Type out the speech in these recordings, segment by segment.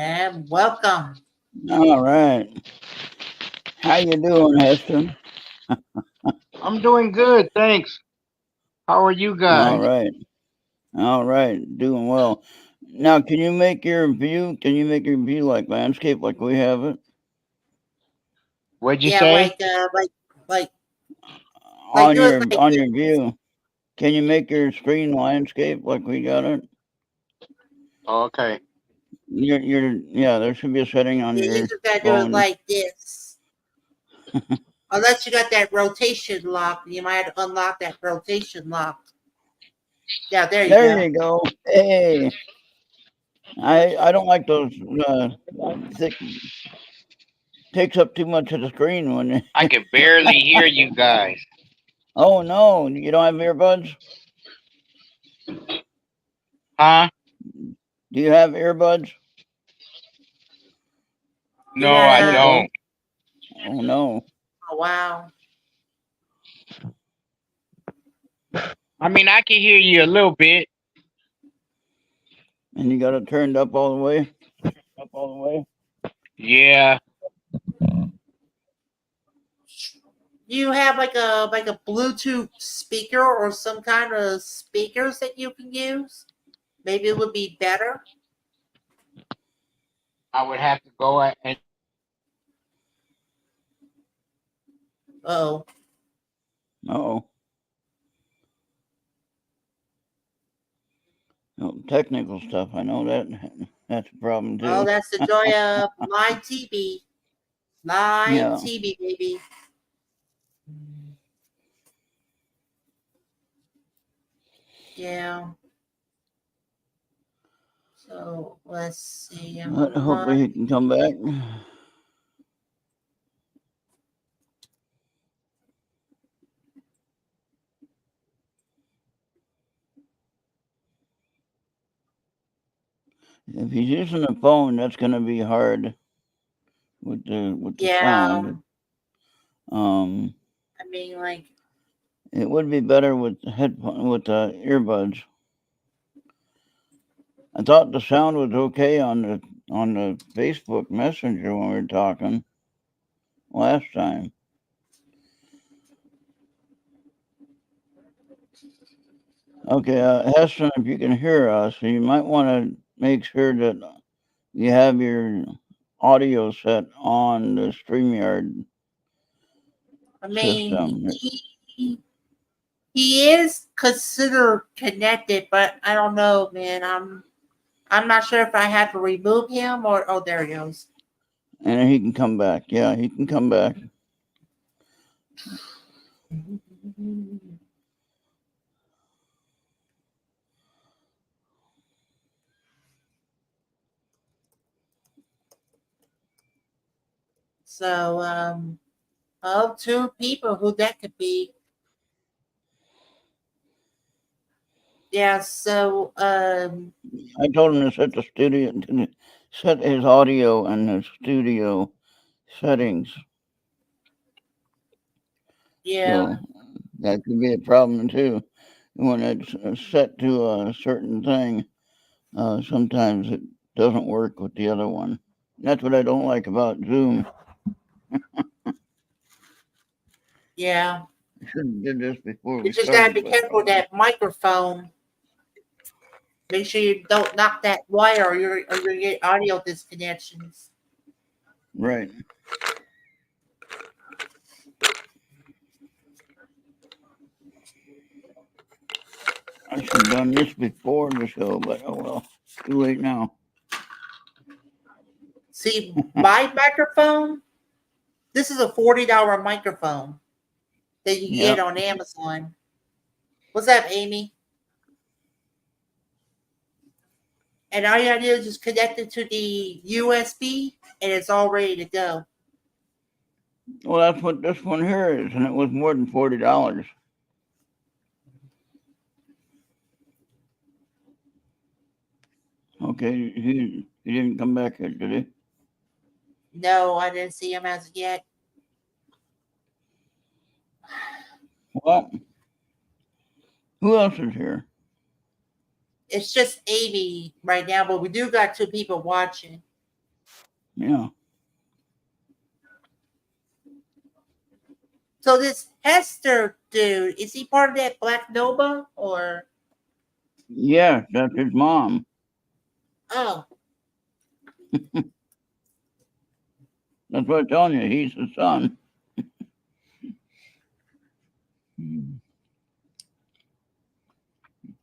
And welcome. All right. How you doing, Heston? I'm doing good, thanks. How are you All guys? right. All right. Doing well. Now, can you make your view? Can you make your view like landscape like we have it What'd you Yeah, say? like like on do it your like on this. your view? Can you make your screen landscape like we got it? Okay. Yeah. There should be a setting on Yeah, you your just gotta do it phone. like this. Unless you got that rotation lock, you might have to unlock that rotation lock. Yeah, there you There go. you go. Hey, I don't like those thick. Takes up too much of the screen when. I can barely hear you guys. Oh no, you don't have earbuds? Huh? Do you have earbuds? No, I Yeah. Okay. don't. Oh no. Oh wow. I mean, I can hear you a little bit. And you got it turned up all the way? Yeah. You have like a Bluetooth speaker or some kind of speakers that you can use? Maybe it would be better. I would have to go and Oh. Oh. No, technical stuff. I know that. That's a problem Oh, too. that's the joy of live TV. Live Yeah. TV, baby. Yeah. So let's see. I'm But on my. hopefully he can come back. If he's using a phone, that's going to be hard with the Yeah. sound. Um, I mean, like, it would be better with earbuds. I thought the sound was okay on the Facebook Messenger when we were talking last time. Okay, Heston, if you can hear us, you might want to make sure that you have your audio set on the StreamYard I mean, system. he is considered connected, but I don't know, man. I'm not sure if I have to remove him or oh, there he goes. And he can come back. Yeah, he can come back. So, of two people, who that could be? Yeah. So, I told him to set his audio and his studio settings. yeah, So that could be a problem too. When it's set to a certain thing, sometimes it doesn't work with the other one. That's what I don't like about Zoom. yeah. I should have did this before You we just gotta started, be but careful oh with well. that microphone. Make sure you don't knock that wire, or you get audio disconnections. Right. I should have done this before the show, but oh well. Too late now. See, my microphone. This is a $40 microphone that you can Yeah. get on Amazon. What's up, Amy? And all you gotta do is just connect it to the USB, and it's all ready to go. Well, that's what this one here is, and it was more than $40. Okay, he didn't come back yet, did he? No, I didn't see him as of yet. Well, who else is here? It's just Amy right now, but we do got two people watching. Yeah. So this Hester dude, is he part of that Black Nova or? Yes, that's his mom. Oh, That's what I'm telling you. He's the son.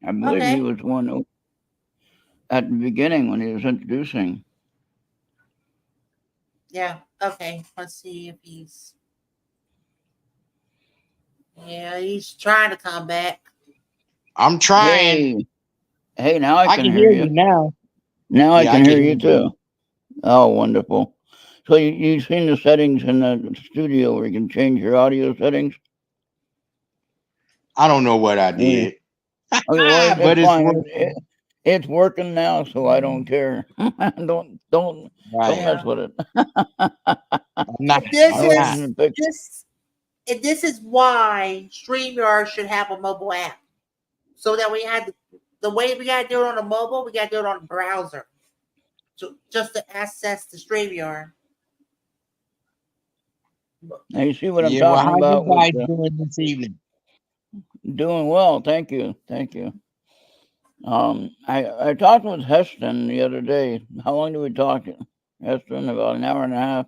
I believe he okay. was one at the beginning when he was introducing. Yeah. Okay. Let's see if he's. Yeah, he's trying to come back. I'm trying. Hey, now I I can can hear hear you. you now. Now I Yeah, can I can hear hear you you. too. Oh, wonderful. So you've seen the settings in the studio where you can change your audio settings? I don't know what I Yeah. did. Okay, well, But it's it's fine. working. It's working now, so I don't care. don't Right. mess Yeah. with it. I'm not. This I'm I was not. is gonna pick. this. And this is why StreamYard should have a mobile app, so that we had the way we got to do it on the mobile, we got to do it on the browser, so just to access the StreamYard. Now you see what I'm Yeah. Well, talking how you about with guys doing this evening? doing well. Thank you. I talked with Heston the other day. How long did we talk? Heston, about an hour and a half.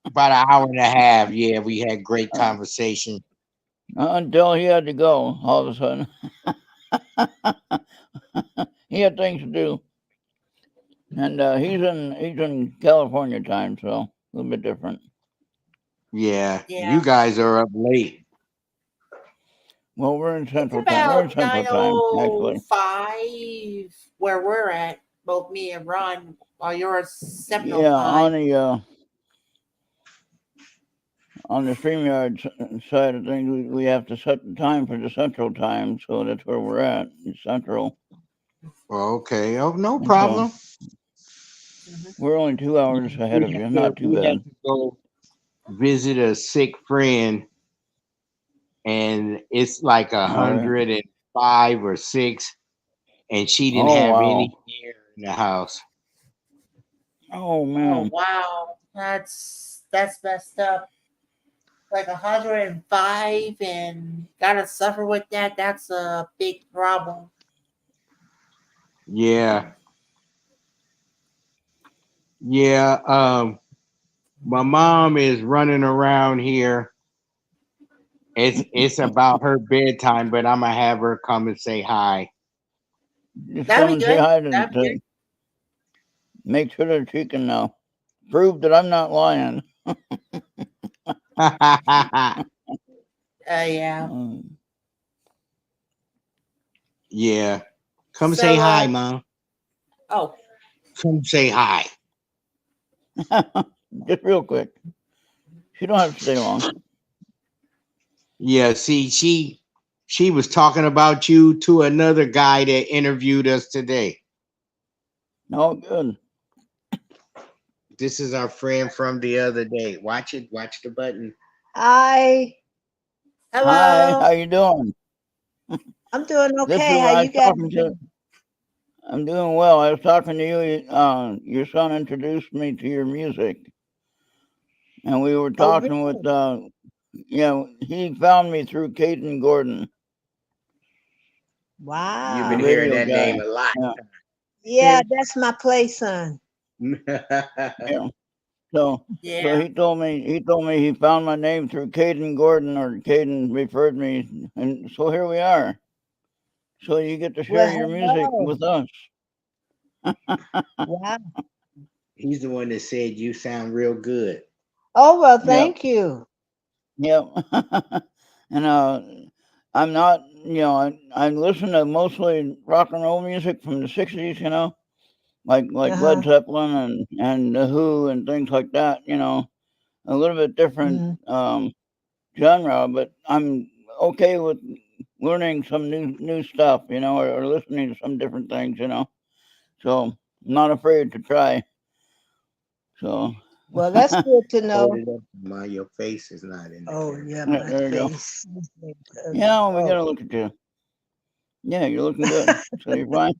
About an hour and a half. Yeah, we had great conversation. Until he had to go all of a sudden. He had things to do. And he's in California time, so a little bit different. Yeah. Yeah, You guys are up late. Well, we're in it's Central Time. We're in about Central Time, actually. 9:05 where we're at. Both me and Ron, while you're at Yeah, 7:05. on the StreamYard side of things, we have to set the time for the Central Time, so that's where we're at. It's Central. Okay. Oh, no And so problem. we're only 2 hours ahead of you. Not too We bad. have to go visit a sick friend, and it's like All right. 105 or 6, and she didn't Oh, have wow. any air in the house. Oh, Oh man. wow, that's messed up. Like 105 and gotta suffer with that. That's a big problem. Yeah. Yeah. My mom is running around here. It's about her bedtime, but I'm gonna have her come and say hi. Just That'd come be and say good. hi That'd be good. to make sure that she can prove that I'm not lying. Yeah. Yeah. Come say So, hi, Mom. oh, Come say hi. Just real quick. She don't have to stay long. Yeah, see, she was talking about you to another guy that interviewed us today. Oh, good. This is our friend from the other day. Watch it. Watch the button. Hi, Hi, how hello. you doing? I'm doing This is okay. How I you was guys talking to. doing? I'm doing well. I was talking to you. Your son introduced me to your music, and we were Oh, talking with. He found me through Caden Gordon, You've wow. been the hearing radio that guy. name a lot. Yeah, that's my play son. Yeah. So Yeah. he told me he found my name through Caden Gordon, or Caden referred me, and so here we are. So you get to share Well, your music hello. with us. Wow. He's the one that said you sound real good. Oh, well, Yep, thank you. yep. And I'm not, I listen to mostly rock and roll music from the '60s, like Uh-huh. Led Zeppelin and the Who and things like that. A little bit different Mhm. genre, but I'm okay with learning some new stuff, or listening to some different things, So I'm not afraid to try. So Well, that's good to Hold know. it up, Ma. Your face is not in the Oh, camera. yeah, yeah, my there you go. face. Yeah, we Oh, gotta look at you. Yeah, you're looking good. So you're fine.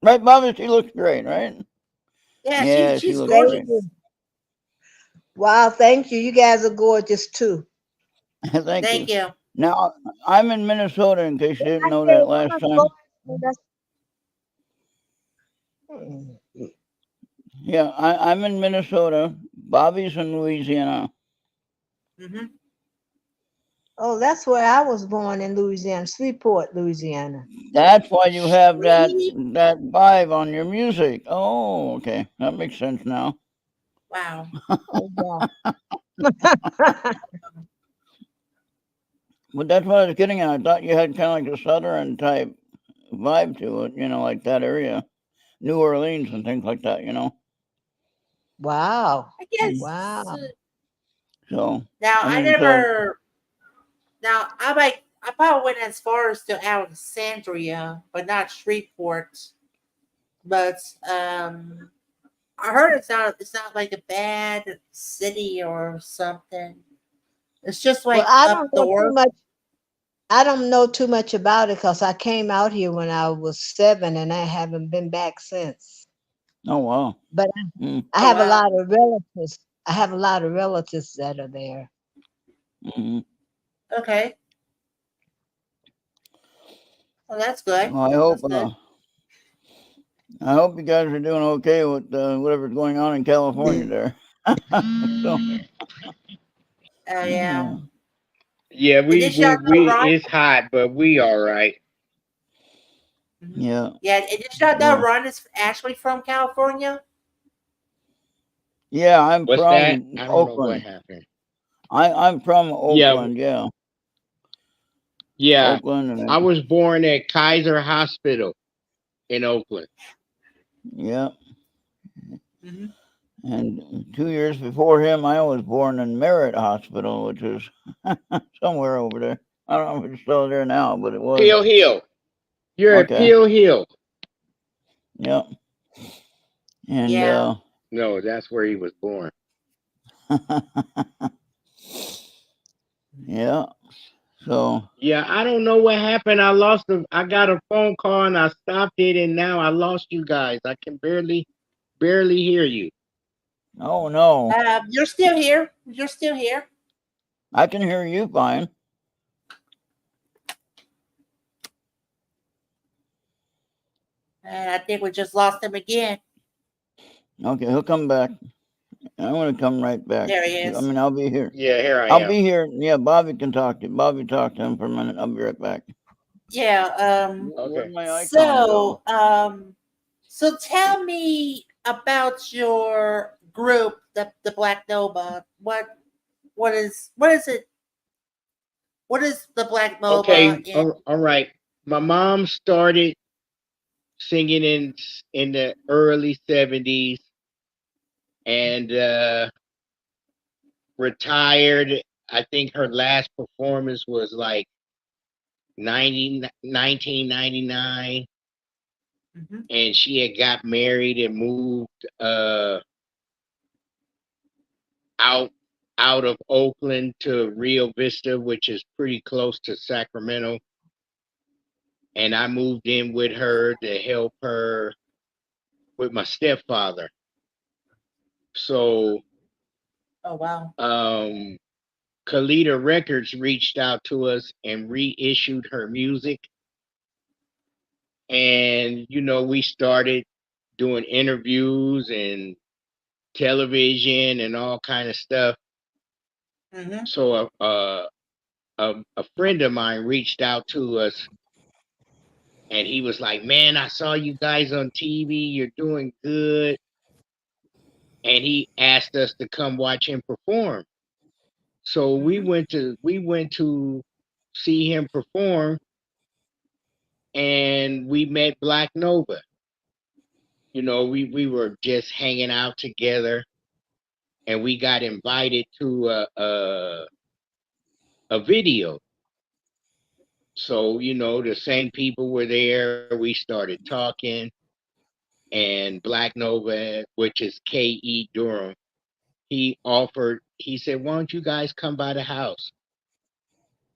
Right, Bobby? She looks great, right? Yeah, Yeah, she she's looks Thank great. gorgeous. you. Wow, thank you. You guys are gorgeous too. Thank Thank you. you. Now, I'm in Minnesota, in case you didn't I know say that one last time. voice, and that's- Yeah, I'm in Minnesota. Bobby's in Louisiana. Hmm. Oh, that's where I was born in Louisiana, Shreveport, Louisiana. That's why you have that Sweet. vibe on your music. Oh, okay. That makes sense now. Wow. Oh, yeah. But that's what I was getting at. I thought you had kind of like a southern type vibe to it, like that area. New Orleans and things like that. Wow. I guess. Wow. So, Now I I mean, so, never. Now I probably went as far as to Alexandria, but not Shreveport. But I heard it's not like a bad city or something. It's just Well, like I up don't know too north. much. I don't know too much about it because I came out here when I was 7 and I haven't been back since. oh, wow. But Mm, I Oh have a wow. lot of relatives. I have a lot of relatives that are there. mm. Okay. Well, that's good. Well, That's good. I hope you guys are doing okay with whatever's going on in California there. So, Oh yeah. yeah. Yeah, And we did y'all we know we Ron? it's hot, but we all right. Mhm. Yeah. Yeah. And did y'all know So, Ron is actually from California? yeah, I'm What's that? from I don't know what Oakland. happened. I'm from Yeah, Oakland. Yeah, yeah. Oakland, and I was born at Kaiser Hospital in Oakland. yeah. Hmm. And 2 years before him, I was born in Merritt Hospital, which is somewhere over there. I don't know if it's still there now, but it was. Peel Hill. You're at Okay. Peel Hill. Yep. And Yeah. No, that's where he was born. yeah. So, Yeah, I don't know what happened. I got a phone call and I stopped it and now I lost you guys. I can barely hear you. oh no, You're still here. You're still here. I can hear you fine. And I think we just lost him again. Okay, he'll come back. I'm gonna come right back. There he I is. mean, I'll be here. Yeah, here I I'll am. be here. Yeah, Bobby can talk to you. Bobby, talk to him for a minute. I'll be right back. Yeah. Where'd Okay. my icon go? So tell me about your group, the Black Nova. What is it? What is the Black Nova? Okay, And all right. My mom started singing in the early 70s and retired. I think her last performance was like 1999, Mhm. and she had got married and moved out out of Oakland to Rio Vista, which is pretty close to Sacramento. And I moved in with her to help her with my stepfather. So Oh wow. um Kalita Records reached out to us and reissued her music. And we started doing interviews and television and all kind of stuff. Hmm. So a friend of mine reached out to us and he was like, "Man, I saw you guys on TV. You're doing good." And he asked us to come watch him perform. So we Hmm. went to see him perform, and we met Black Nova. We were just hanging out together, and we got invited to a video. So the same people were there. We started talking, and Black Nova, which is K.E. Durham, he offered. He said, "Why don't you guys come by the house?"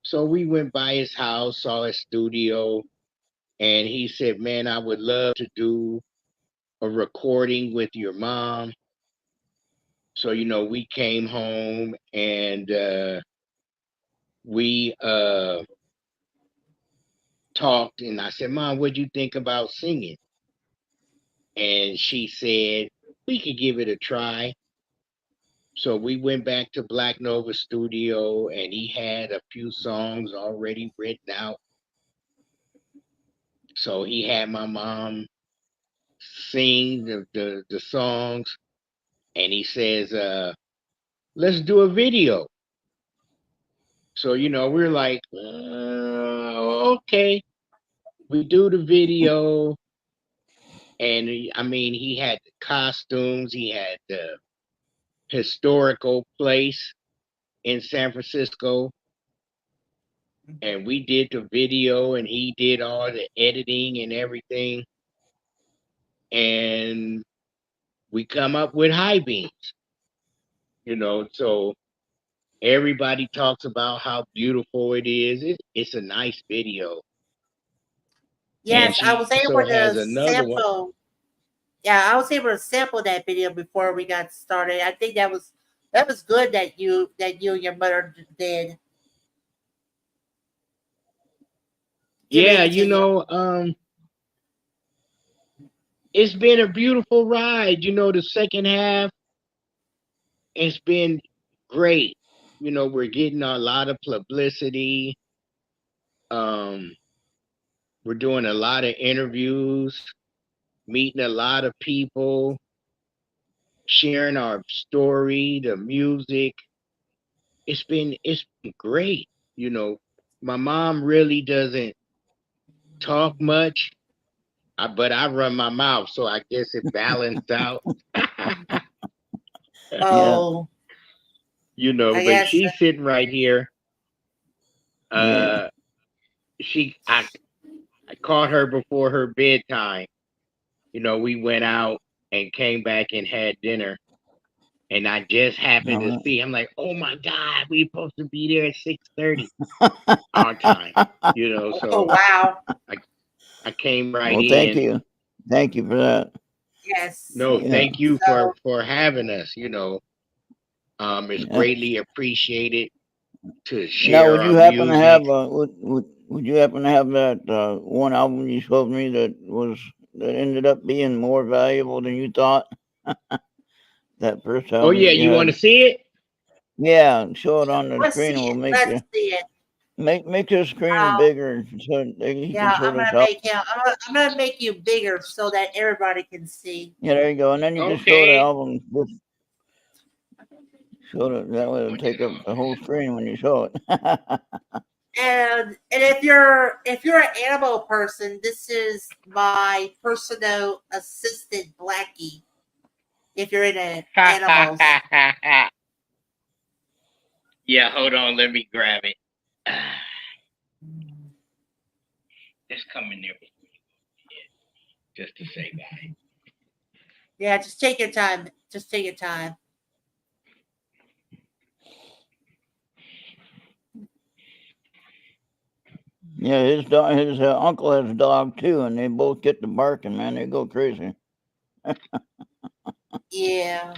So we went by his house, saw his studio, and he said, "Man, I would love to do a recording with your mom. So, we came home and we talked, and I said, Mom, what'd you think about singing? And she said, we could give it a try. So we went back to Black Nova Studio, and he had a few songs already written out. So he had my mom sing the songs, and he says, let's do a video. So, we're like, okay. We do the video, and he had the costumes, he had the historical place in San Francisco, and we did the video, and he did all the editing and everything, and we come up with high beams, so everybody talks about how beautiful it is. It's a nice video. Yes, And I she was able also to has another one. sample. Yeah, I was able to sample that video before we got started. I think that was good that you and your mother did. Give me Yeah, continue. it's been a beautiful ride. The second half, it's been great. We're getting a lot of publicity. Um, we're doing a lot of interviews, meeting a lot of people, sharing our story, the music. It's been great. My mom really doesn't talk much, but I run my mouth, so I guess it balanced out. Yeah. Oh, I But guess. she's sitting right here. Yeah. Uh, I caught her before her bedtime. We went out and came back and had dinner, and I just happened to All see. I'm like, oh my God, we're supposed to be there at 6:30 our time. Oh So wow. I came right Well, thank in. you. Thank you for that. Yes. No, Yeah. thank you So for having us. It's Yeah. greatly appreciated to Now, share our music. would you happen to have that one album you showed me that ended up being more valuable than you thought? That first Oh album yeah, that you you want had. to see it? Yeah, show it on the let's screen. see And we'll it. Let's see it. make the screen Um, bigger so that he can yeah, sort of help. I'm gonna make you bigger so that everybody can see. Yeah, there you go. And then you just show the Okay. album. Just show it that way. It'll take up the whole screen when you show it. And if you're an animal person, this is my personal assistant Blackie. If you're into animals, Yeah, hold on, let me grab it. Just come in there just to say bye. yeah, just take your time. Just take your time. Yeah, his uncle has a dog too, and they both get to barking. Man, they go crazy. Yeah,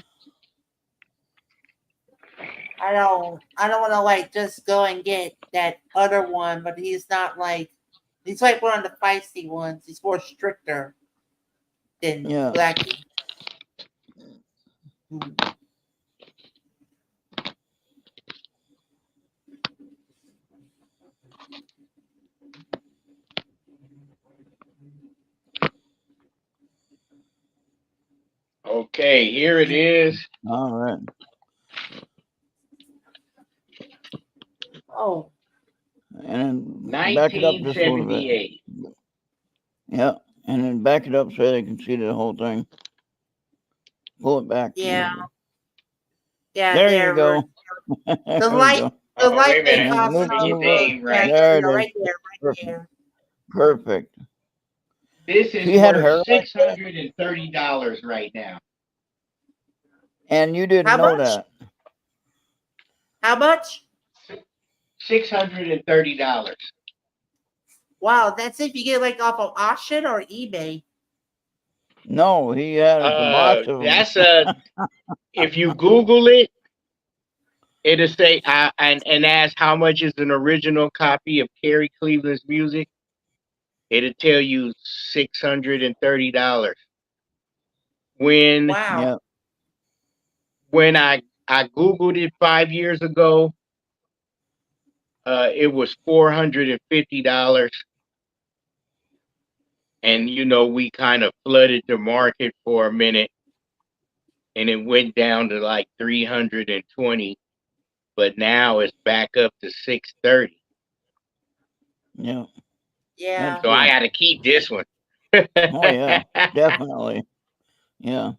I don't want to like just go and get that other one, but he's like one of the feisty ones. He's more stricter than Yeah. Blackie. Okay, here it is. All right. Oh, And then back it up just a little bit. 1978. Yeah. And then back it up so they can see the whole thing. Pull it back. yeah, yeah. There you There, go. the There we light, go. the Oh, wait light a may minute. Yeah, cause move, some. Your move. name Yeah, right. There it is. right there, right there. Perfect. This is She had worth her like that, $630 right now. and you didn't How know much? that. How much? $630. Wow, that's if you get like off of auction or eBay. No, he has a box of them. That's if you Google it, it'll say and ask how much is an original copy of Carrie Cleveland's music. It'll tell you $630. When Wow. Yeah. when I Googled it 5 years ago, it was $450. And we kind of flooded the market for a minute, and it went down to like 320, but now it's back up to 630. Yeah. Yeah. So I True. got to keep this one. Oh yeah, definitely. Yeah.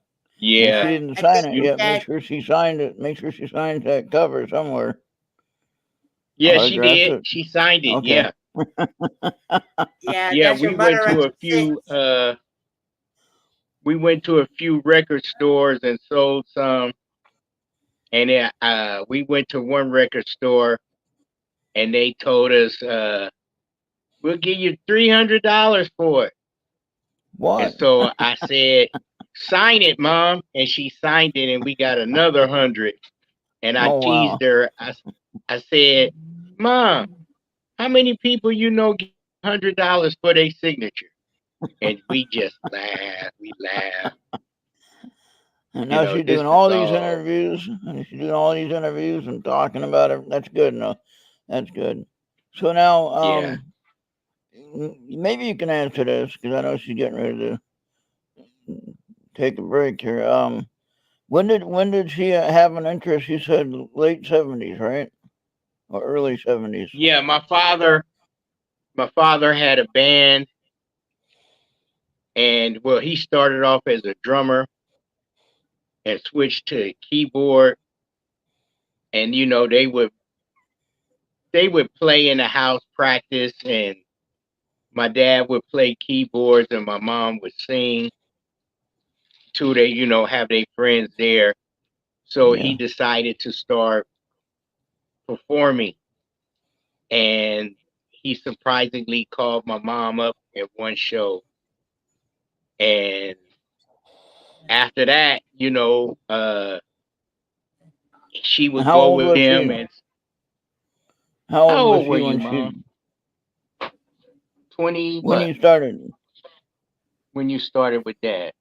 And she Yeah. didn't I sign think it You, yet. Make that sure she signed it. Make sure she signs that cover somewhere. yeah, she Autographs did. it. She signed it. Okay. Yeah. yeah, Yeah, that should run her up to six. we went to a few record stores and sold some, and then, we went to one record store and they told us, we'll give you $300 for it. And What? so I said, sign it, Mom. And she signed it, and we got another 100. And I Oh teased wow. her. I said, Mom, how many people give $100 for their signature? And we just laughed. We laughed. And now she's This doing is all these all. interviews, and talking about it. That's good enough. That's good. So now, Yeah. maybe you can answer this because I know she's getting ready to take a break here. When did she have an interest? You said late 70s, right, or early 70s? Yeah, my father had a band, and well, he started off as a drummer and switched to keyboard. And they would play in the house practice, and my dad would play keyboards and my mom would sing too. They have their friends there. So he Yeah. decided to start performing, and he surprisingly called my mom up at one show. And after that, she And would how go old with was him. she? And How old how was old she were you, when Mom? 20 when what? you started? When you started with Dad?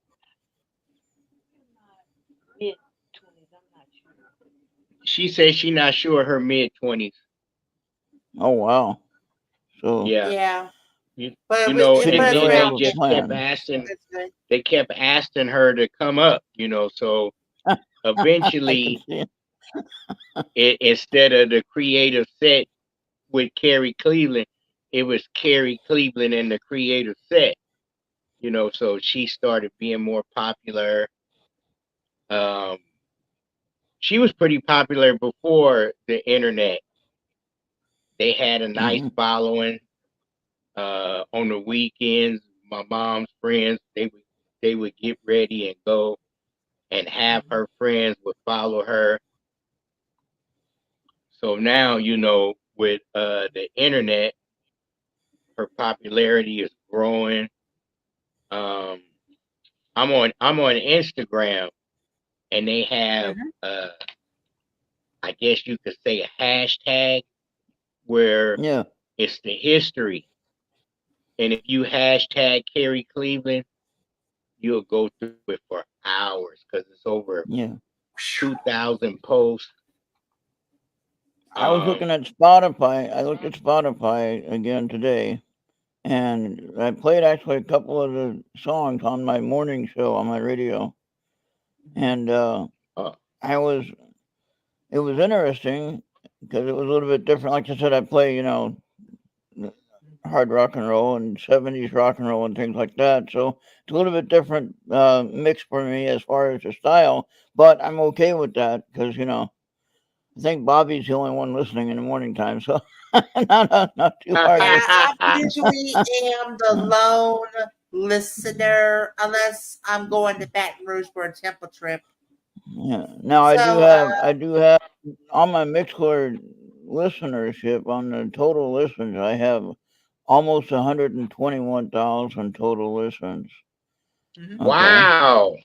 She says she not sure, her mid-20s. Oh wow. So Yeah. Yeah, You, but she it and didn't was then really have they around a 10. just kept plan. asking, That's good. her to come up. So I can eventually, see. instead of the creative set with Carrie Cleveland, it was Carrie Cleveland and the creative set. So she started being more popular. Um, she was pretty popular before the internet. They had a nice Hmm. following. On the weekends, my mom's friends, they would get ready and go, and have her friends would follow her. So now, with the internet, her popularity is growing. Um, I'm on Instagram, and they have, Mhm. I guess you could say, a hashtag where Yeah. it's the history. And if you hashtag Carrie Cleveland, you'll go through it for hours because it's over Yeah. 2,000 posts. I was Um, looking at Spotify. I looked at Spotify again today, and I played actually a couple of the songs on my morning show on my radio, and uh, I was it was interesting because it was a little bit different. Like I said, I play hard rock and roll and 70s rock and roll and things like that. So it's a little bit different mix for me as far as the style, but I'm okay with that because I think Bobby's the only one listening in the morning time, so not too hard Yeah, to. I usually am the lone listener unless I'm going to Baton Rouge for a temple trip. Yeah. Now So, I do have on my Mixcler listenership on the total listens. I have almost 121,000 total listens. Mhm. Okay. Wow.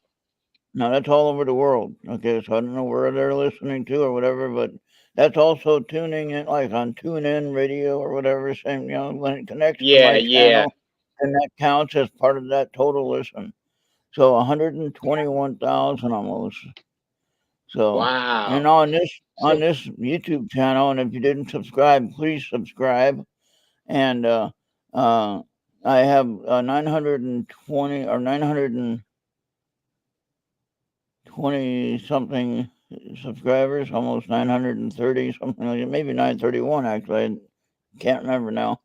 Now that's all over the world. Okay, so I don't know where they're listening to or whatever, but that's also tuning in, like on TuneIn Radio or whatever. Same, when it connects to Yeah, my yeah. channel, and that counts as part of that total listen. So 121,000 almost. So, and Wow. on this So YouTube channel, and if you didn't subscribe, please subscribe. And I have 920 or 920 something subscribers, almost 930 something like that, maybe 931 actually. I can't remember now.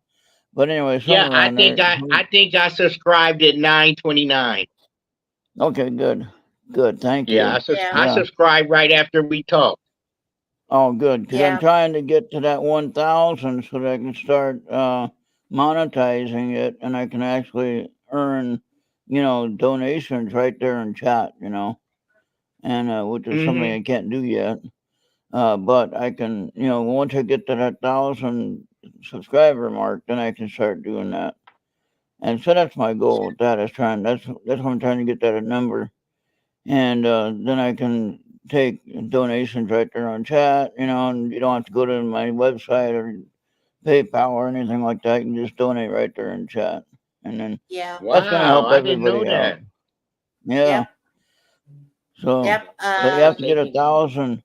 But anyway, yeah, somewhere around there. I think I subscribed at 929. Okay, good, good. Thank Yeah, you. Yeah. I Yeah. subscribed right after we talked. Oh, good, because I'm Yeah. trying to get to that 1,000 so that I can start monetizing it, and I can actually earn, donations right there in chat, and which is something Hmm. I can't do yet. But I can, once I get to that 1,000 subscriber mark, then I can start doing that. And so that's my goal with that. That's what I'm trying to get that number, and then I can take donations right there on chat, and you don't have to go to my website or PayPal or anything like that. You can just donate right there in chat, and then Yeah. that's going to Wow, help I didn't know everybody out. that. Yeah. Yep. So, Yep. but you I'll have to get take it. 1,000.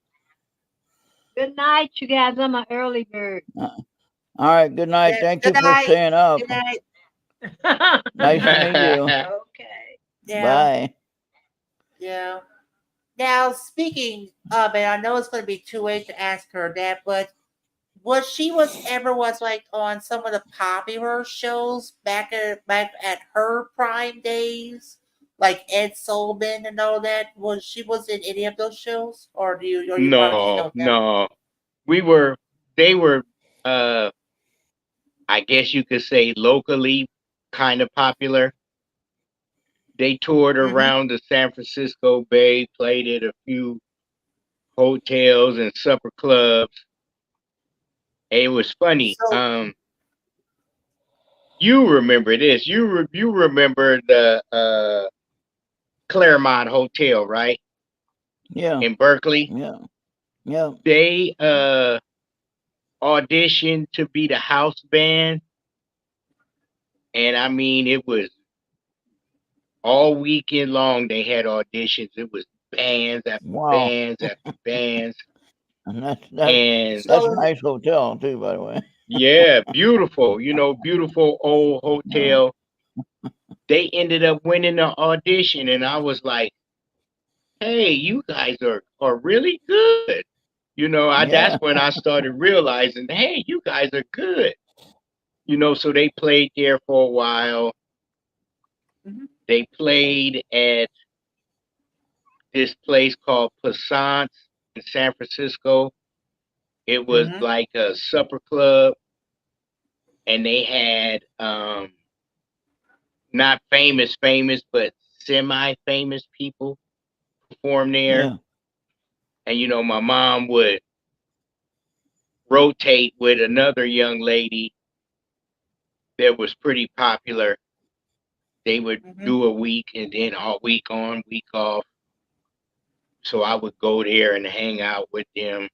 Good night, you guys. I'm an early bird. All right. Good night. Yeah. Thank Good you for night. staying up. Good night. Nice to meet you. Okay. Yeah. Bye. Yeah. Now, speaking of it, I know it's going to be too late to ask her that, but was like on some of the popular shows back at her prime days, like Ed Sullivan and all that? Was in any of those shows, or you probably just No, don't know? no. We were they were uh I guess you could say locally kind of popular. They toured Mm-hmm. around the San Francisco Bay, played at a few hotels and supper clubs. It was funny. So, You remember this? You remember the Claremont Hotel, right? Yeah. In Berkeley. Yeah. Yeah. They auditioned to be the house band, and I mean it was all weekend long. They had auditions. It was bands after Wow. bands after bands, And that's a and so nice hotel too, by the way. yeah, beautiful. Beautiful old Yeah. hotel. They ended up winning the audition, and I was like, "Hey, you guys are really good." I that's Yeah. when I started realizing, "Hey, you guys are good." So they played there for a while. mhm, They played at this place called Passance in San Francisco. It was mhm, like a supper club, and they had not famous, but semi-famous people perform there. Yeah. And my mom would rotate with another young lady that was pretty popular. They would mhm. do a week and then all week on, week off. So I would go there and hang out with them.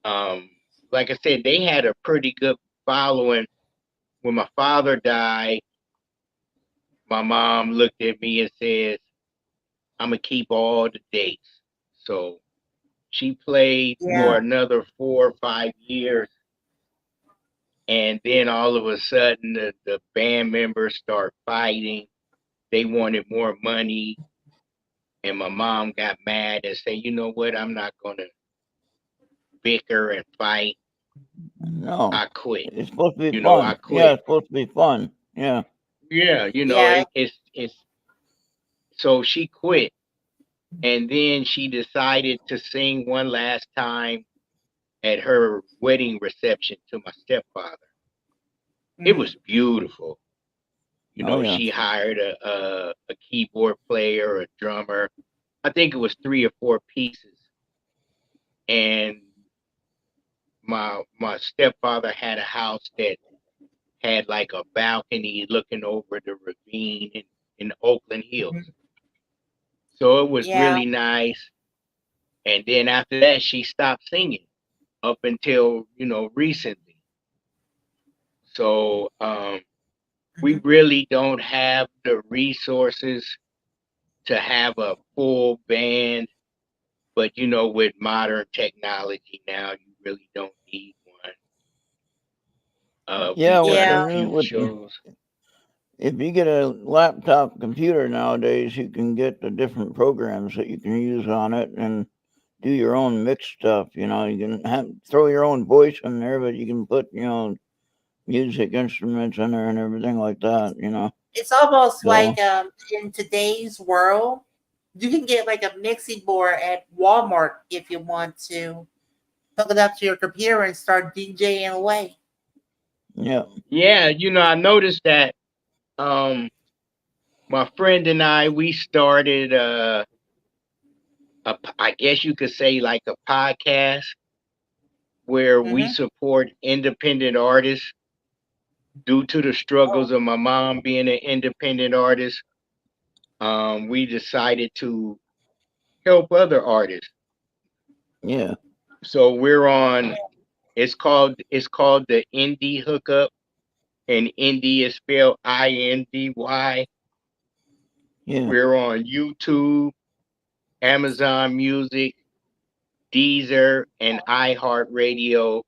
Um, like I said, they had a pretty good following. When my father died, my mom looked at me and says, "I'm gonna keep all the dates." So she played for Yeah. another 4 or 5 years, and then all of a sudden the band members start fighting. They wanted more money, and my mom got mad and said, "You know what? I'm not gonna bicker and fight. No. I quit." It's supposed to be I fun. Yeah, quit. it's supposed to be fun. Yeah. Yeah, Yeah. it's so she quit, and then she decided to sing one last time at her wedding reception to my stepfather. It Mhm. was beautiful. Oh yeah. She hired a keyboard player, a drummer. I think it was 3 or 4 pieces, and my stepfather had a house that had like a balcony looking over the ravine in Oakland Hills. Mhm. So it was Yeah. really nice. And then after that, she stopped singing up until, recently. So we Mhm. really don't have the resources to have a full band. But, with modern technology now, you really don't need one. Yeah, We've with done the a Yeah. new few with the shows. if you get a laptop computer nowadays, you can get the different programs that you can use on it and do your own mix stuff. You know, you can throw your own voice in there, but you can put music instruments in there and everything like that. It's almost So like in today's world, you can get like a mixing board at Walmart if you want to hook it up to your computer and start DJing away. yeah, Yeah, I noticed that my friend and we started I guess you could say like a podcast where we Hmm. support independent artists due to the Oh, struggles of my mom being an independent artist. We decided to help other artists. yeah. So we're on. It's called the Indie Hookup, and Indie is spelled INDY. Yeah. We're on YouTube, Amazon Music, Deezer, and iHeartRadio,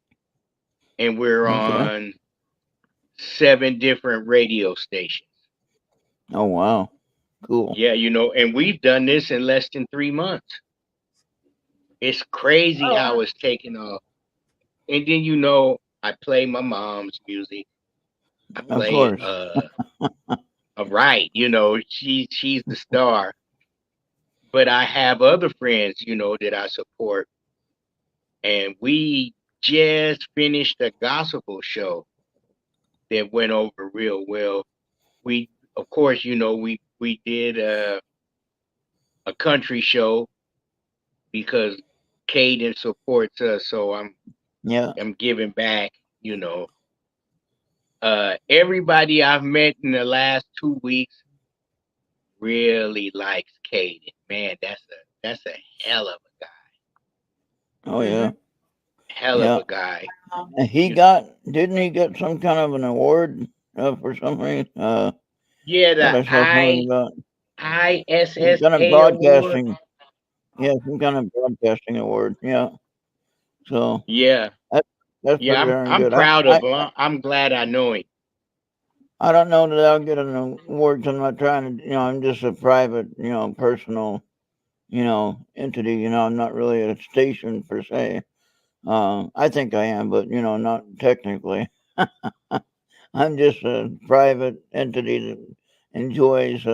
and we're Okay. on 7 different radio stations. Oh wow. Cool. Yeah, and we've done this in less than 3 months. It's crazy oh, wow. how it's taken off. And then I play my mom's music. I Of play course. right, she's the star. But I have other friends, that I support, and we just finished a gospel show that went over real well. We, of course, we did a country show because Caden supports us, so Yeah. I'm giving back. You know, everybody I've met in the last 2 weeks really likes Caden. Man, that's a hell of a guy. Oh yeah. Hmm. Hell of Yeah. a guy. He You, didn't he get some kind of an award for something? yeah, That the I saw something about some kind of ISSA award. broadcasting. Yeah, some kind of broadcasting award. Yeah. So Yeah, that that's yeah. pretty I'm darn I'm good. proud of him. I'm glad I know him. I don't know that I'll get an award 'cause I'm not trying to. I'm just a private, personal, entity. I'm not really a station per se. I think I am, but not technically. I'm just a private entity that enjoys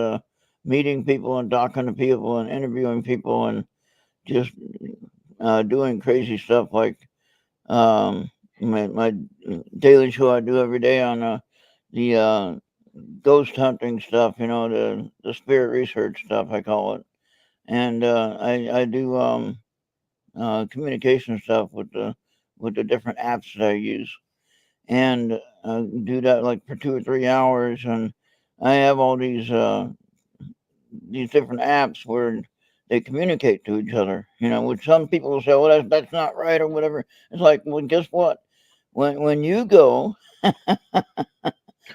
meeting people and talking to people and interviewing people and just doing crazy stuff like um, my daily show I do every day on the ghost hunting stuff, the spirit research stuff I call it, and I do communication stuff with the different apps that I use, and do that like for 2 or 3 hours, and I have all these different apps where they communicate to each other. Which some people will say, "Well, that's not right" or whatever. It's like, well, guess what? When you go,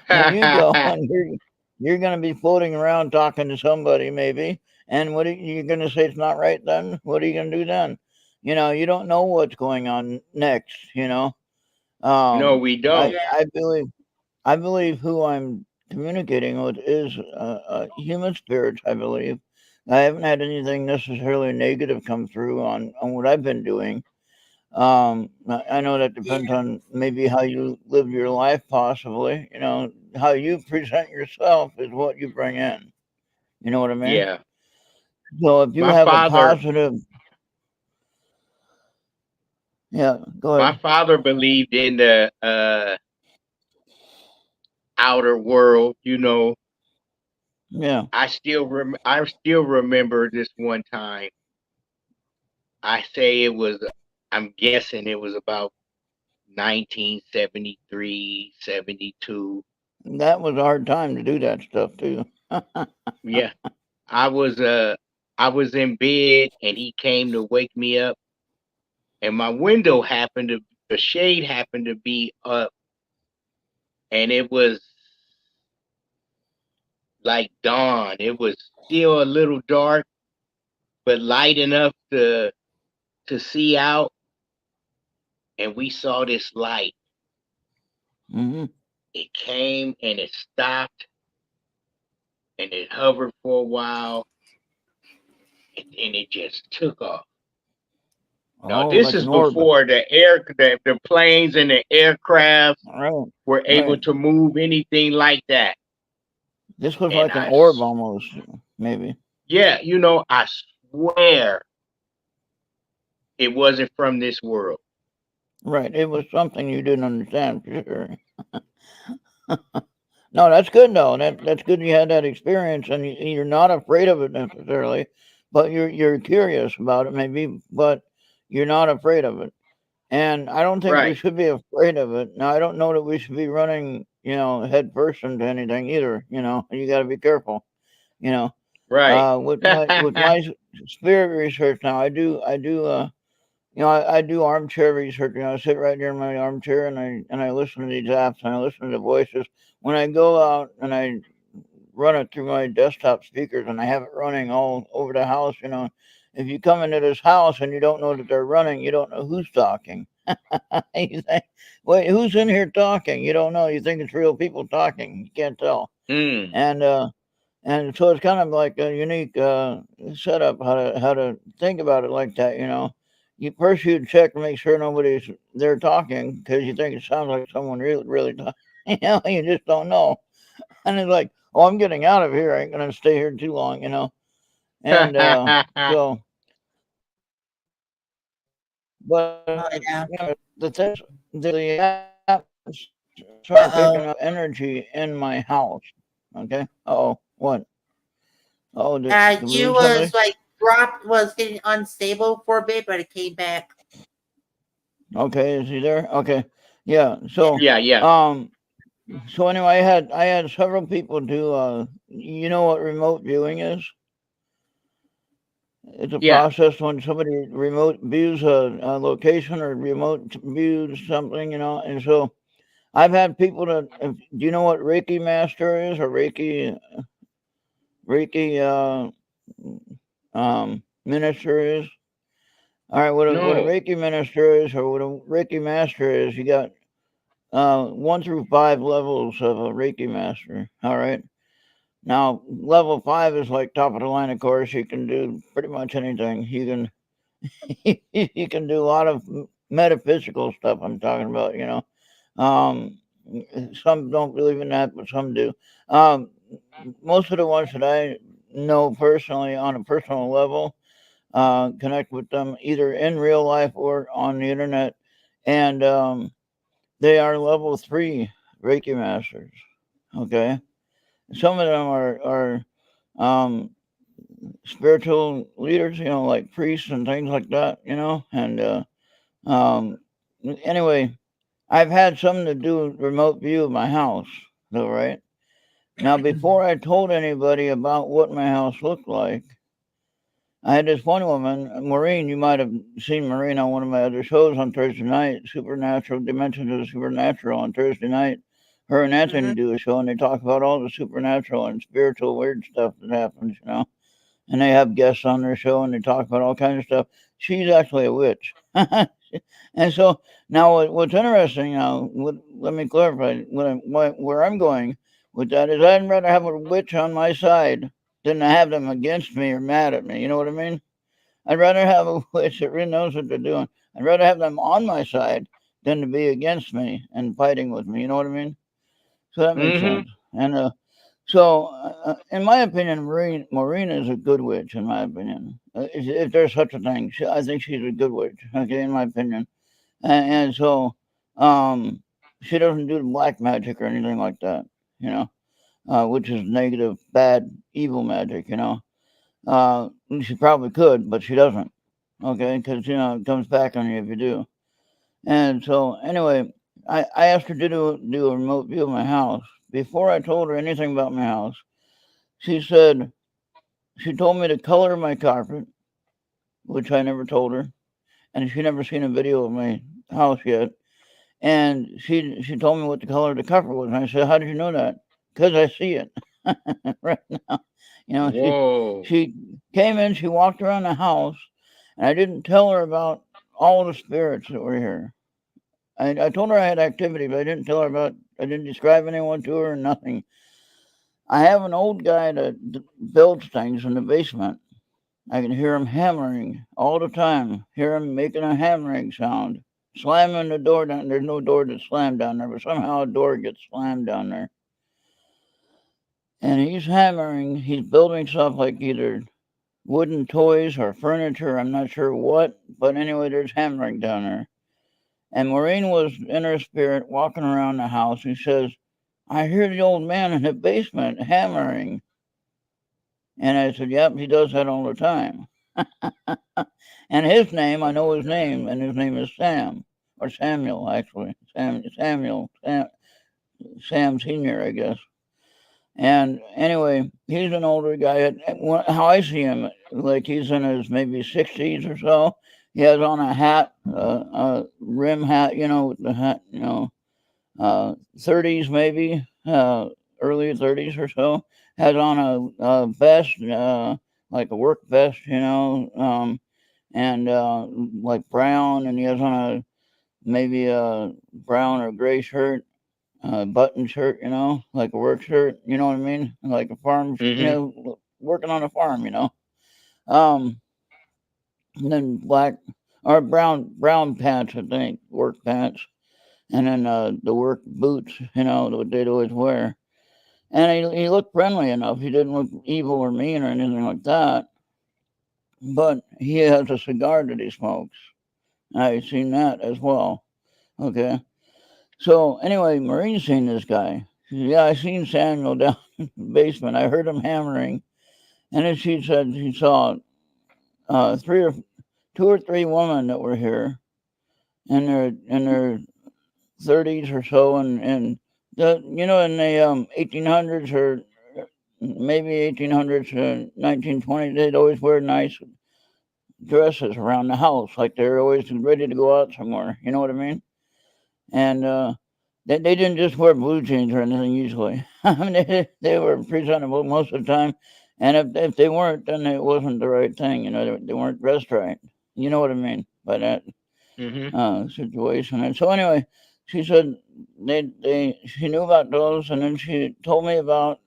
when you go, and you're going to be floating around talking to somebody maybe, and what are you going to say? It's not right then. What are you going to do then? You don't know what's going on next. No, Um, we I don't. Yeah. I believe I believe who I'm communicating with is human spirits. I believe I haven't had anything necessarily negative come through on what I've been doing. I know that depends Yeah. on maybe how you live your life, possibly. How you present yourself is what you bring in. You know what I mean? Yeah. So if you My have a father, positive, yeah, go my ahead. father believed in the outer world. Yeah, I still remember this one time. I say it was. I'm guessing it was about 1973, 72. that was a hard time to do that stuff too. Yeah. I was I was in bed and he came to wake me up, and my window happened to the shade happened to be up, and it was like dawn. It was still a little dark, but light enough to see out, and we saw this light. Hmm. It came and it stopped and it hovered for a while, and it just took off. Now Oh, this like is an orb. before the planes and the aircraft Right. were able Right. to move anything like that. This was And like an orb almost, maybe. yeah, I swear it wasn't from this world. Right. It was something you didn't understand for sure. No, that's good though. That's good you had that experience and you're not afraid of it necessarily, but you're curious about it maybe, but you're not afraid of it. And I don't think we Right, should be afraid of it. Now I don't know that we should be running, head first into anything either. You got to be careful. You know, right. with my spirit research now, I do armchair research. I sit right near my armchair and I listen to these apps and I listen to the voices. When I go out and I run it through my desktop speakers and I have it running all over the house, if you come into this house and you don't know that they're running, you don't know who's talking. You think, wait, who's in here talking? You don't know. You think it's real people talking. You can't tell. Mm. And so it's kind of like a unique setup how to think about it like that. You first you check to make sure nobody's there talking because you think it sounds like someone really talking. You just don't know, and it's like, oh, I'm getting out of here. I ain't gonna stay here too long. And so, but Oh yeah. the thing, the app Uh started oh. picking up energy in my house. Okay. Oh, what? Oh, did we You lose was somebody? like was getting unstable for a bit, but it came back. Okay, is he there? Okay. Yeah. Yeah. So, Yeah, yeah, um, so anyway, I had several people do. You know what remote viewing is? It's a yeah. process when somebody remote views a location or remote views something, And so I've had people that. Do you know what Reiki master is or Reiki minister is? All right. What a No. Reiki minister is or what a Reiki master is? You got 1 through 5 levels of a Reiki master. All right. Now, level 5 is like top of the line. Of course, you can do pretty much anything. You can you can do a lot of metaphysical stuff. I'm talking about. Um, some don't believe in that, but some do. Um, Most of the ones that I know personally on a personal level connect with them either in real life or on the internet, and they are level 3 Reiki masters. Okay, some of them are um, spiritual leaders, like priests and things like that, and um, anyway, I've had something to do with remote view of my house, though, right? Now, before I told anybody about what my house looked like, I had this one woman, Maureen. You might have seen Maureen on one of my other shows on Thursday night, Supernatural Dimensions of the Supernatural on Thursday night. Her and Anthony Hmm. do a show, and they talk about all the supernatural and spiritual weird stuff that happens. And they have guests on their show, and they talk about all kinds of stuff. She's actually a witch. And so now, what's interesting now, let me clarify where I'm going with that is I'd rather have a witch on my side than to have them against me or mad at me. You know what I mean? I'd rather have a witch that really knows what they're doing. I'd rather have them on my side than to be against me and fighting with me. You know what I mean? So that makes Mm-hmm. sense. And in my opinion, Maureen is a good witch. In my opinion, if there's such a thing, I think she's a good witch. Okay, in my opinion, and so um, she doesn't do black magic or anything like that. You know, which is negative, bad, evil magic. She probably could, but she doesn't. Okay, because it comes back on you if you do. And so anyway, I asked her to do a remote view of my house. Before I told her anything about my house, she said, she told me to color my carpet, which I never told her, and she never seen a video of my house yet. And she told me what the color of the carpet was, and I said, "How did you know that?" Because I see it right now. You know, Whoa. she came in, she walked around the house, and I didn't tell her about all the spirits that were here. I told her I had activity, but I didn't tell her about. I didn't describe anyone to her, or nothing. I have an old guy that builds things in the basement. I can hear him hammering all the time. Hear him making a hammering sound. Slamming the door down. There's no door to slam down there, but somehow a door gets slammed down there. And he's hammering. He's building stuff like either wooden toys or furniture. I'm not sure what, but anyway, there's hammering down there. And Maureen was in her spirit walking around the house. He says, "I hear the old man in the basement hammering." And I said, "Yep, he does that all the time." And his name, I know his name, and his name is Sam, or Samuel, actually. Sam Senior, I guess. And anyway, he's an older guy. How I see him, like he's in his maybe 60s or so. He has on a hat, a rim hat, with the hat, 30s maybe, early 30s or so. Has on a vest, like a work vest, and like brown, and he has on maybe a brown or gray shirt, button shirt, like a work shirt, you know what I mean? Like a farm, working on a farm, Um, and then black or brown pants, I think, work pants, and then the work boots, what they'd always wear. And he looked friendly enough. He didn't look evil or mean or anything like that. But he has a cigar that he smokes. I've seen that as well. Okay. So anyway, Maureen seen this guy. She said, "Yeah, I seen Samuel down in the basement. I heard him hammering." And then she said she saw two or three women that were here in their 30s or so, and in the 1800s or maybe 1800s to 1920s, they'd always wear nice dresses around the house, like they're always ready to go out somewhere. You know what I mean? And they didn't just wear blue jeans or anything usually. I mean, they were presentable most of the time. And if they weren't, then it wasn't the right thing. They weren't dressed right. You know what I mean by that situation. And so anyway, she said she knew about those, and then she told me about.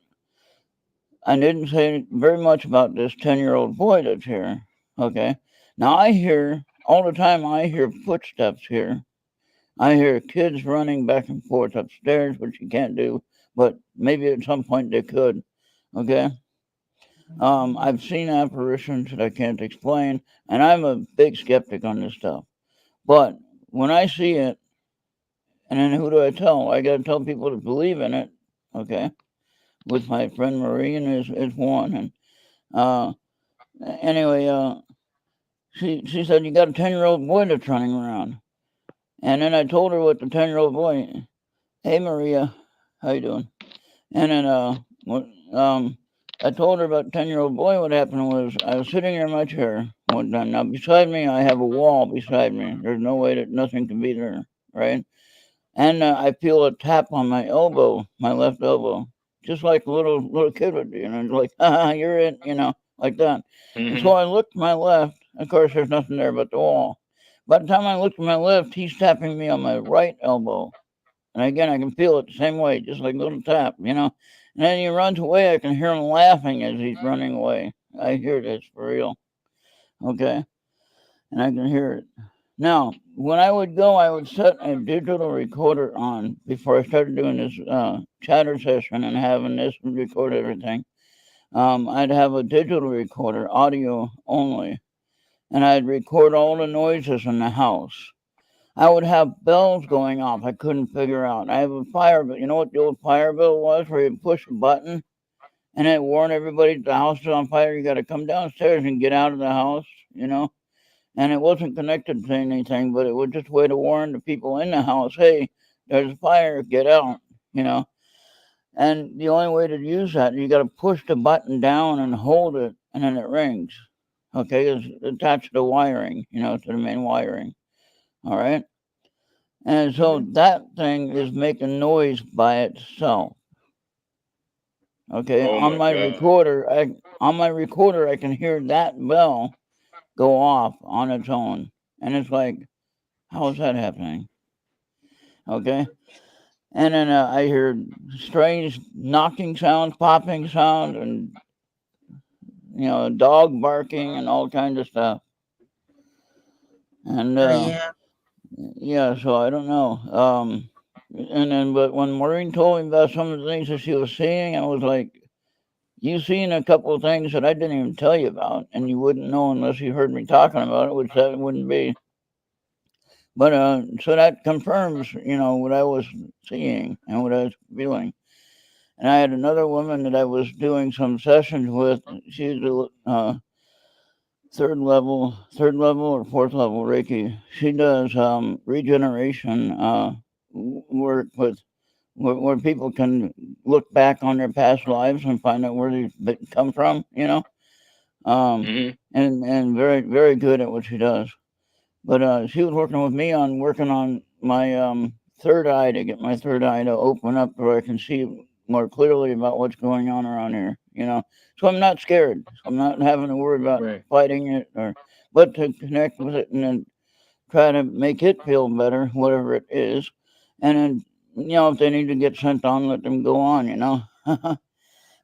I didn't say very much about this 10-year-old boy that's here. Okay. Now I hear all the time. I hear footsteps here. I hear kids running back and forth upstairs, which you can't do, but maybe at some point they could. Okay. I've seen apparitions that I can't explain, and I'm a big skeptic on this stuff. But when I see it, and then who do I tell? I got to tell people to believe in it. Okay. With my friend Maureen is one, and anyway, she said, "You got a 10-year-old boy that's running around," and then I told her what the 10-year-old boy. "Hey Maria, how you doing?" And then I told her about the 10-year-old boy. What happened was I was sitting in my chair one time. Now beside me, I have a wall beside me. There's no way that nothing can be there, right? And I feel a tap on my elbow, my left elbow, just like a little kid would do, like, "You're it," like that. And so I looked to my left. Of course, there's nothing there but the wall. By the time I looked to my left, he's tapping me on my right elbow. And again, I can feel it the same way, just like a little tap, And then he runs away. I can hear him laughing as he's running away. I hear this for real. Okay. And I can hear it. Now, when I would go, I would set a digital recorder on before I started doing this chatter session and having this record everything. I'd have a digital recorder, audio only, and I'd record all the noises in the house. I would have bells going off I couldn't figure out. I have a fire bill. You know what the old fire bill was, where you push a button and it warned everybody the house is on fire. You got to come downstairs and get out of the house, And it wasn't connected to anything, but it was just a way to warn the people in the house, "Hey, there's a fire, get out," And the only way to use that, you got to push the button down and hold it, and then it rings. Okay, it's attached to wiring, to the main wiring. All right. And so Mhm. that thing is making noise by itself. Okay, Oh my God. on my recorder, I can hear that bell go off on its own, and it's like, how is that happening? Okay, and then I hear strange knocking sounds, popping sounds, and dog barking and all kinds of stuff. And Yeah. yeah, so I don't know. And then, but when Maureen told me about some of the things that she was seeing, I was like, "You seen a couple of things that I didn't even tell you about, and you wouldn't know unless you heard me talking about it, which that wouldn't be." But so that confirms, what I was seeing and what I was feeling. And I had another woman that I was doing some sessions with. She's a third level or fourth level Reiki. She does regeneration work with where people can look back on their past lives and find out where they come from. Um, Hmm. and very very good at what she does. But she was working with me on working on my third eye to get my third eye to open up where I can see more clearly about what's going on around here. So I'm not scared. So I'm not having to worry about Right. fighting it but to connect with it and then try to make it feel better, whatever it is. And then, if they need to get sent on, let them go on.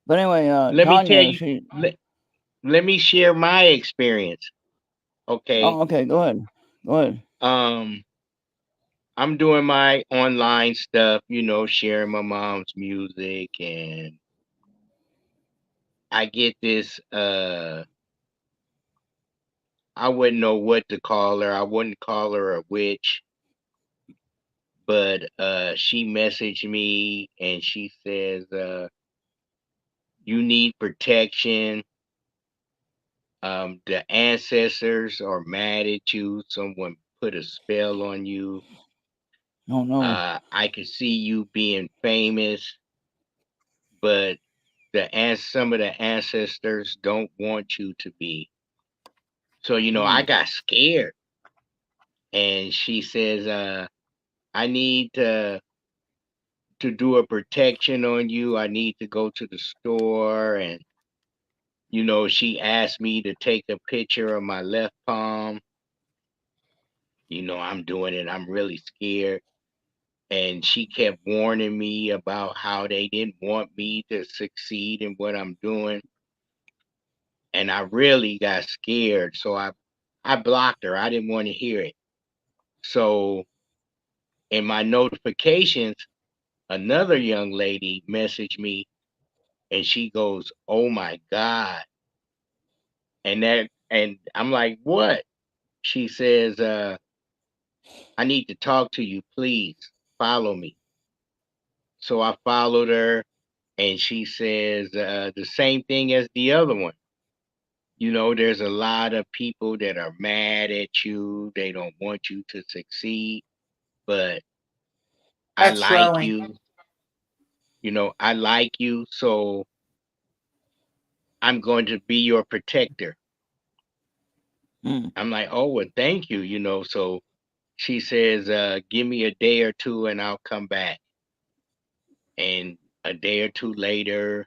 But anyway, Let me tell Tanya, you. Let me share my experience. Okay. oh, okay, go ahead. Go ahead. Um, I'm doing my online stuff, sharing my mom's music, and I get this I wouldn't know what to call her. I wouldn't call her a witch, but she messaged me and she says, you need protection. The ancestors are mad at you. Someone put a spell on you. Oh, no. I could see you being famous, but some of the ancestors don't want you to be. So, I Mm, got scared. And she says, I need to do a protection on you. I need to go to the store. And, she asked me to take a picture of my left palm. I'm doing it. I'm really scared. And she kept warning me about how they didn't want me to succeed in what I'm doing. And I really got scared. So I blocked her. I didn't want to hear it. So in my notifications, another young lady messaged me and she goes, "Oh my God." And I'm like, "What?" She says, "I need to talk to you, please. Follow me." So I followed her and she says the same thing as the other one. There's a lot of people that are mad at you. They don't want you to succeed, but I That's like growing. you. I like you, so I'm going to be your protector. mm. I'm like, "Oh, well, thank you." So she says, give me a day or two and I'll come back. And a day or two later,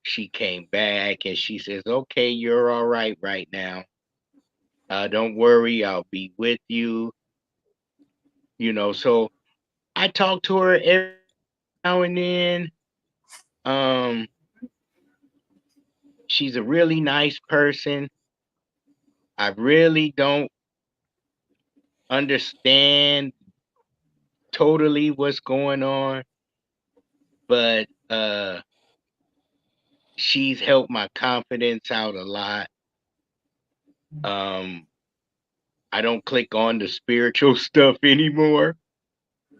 she came back and she says, okay, you're all right now. Don't worry, I'll be with you. So I talk to her every now and then. Um, she's a really nice person. I really don't understand totally what's going on, but she's helped my confidence out a lot. Um, I don't click on the spiritual stuff anymore,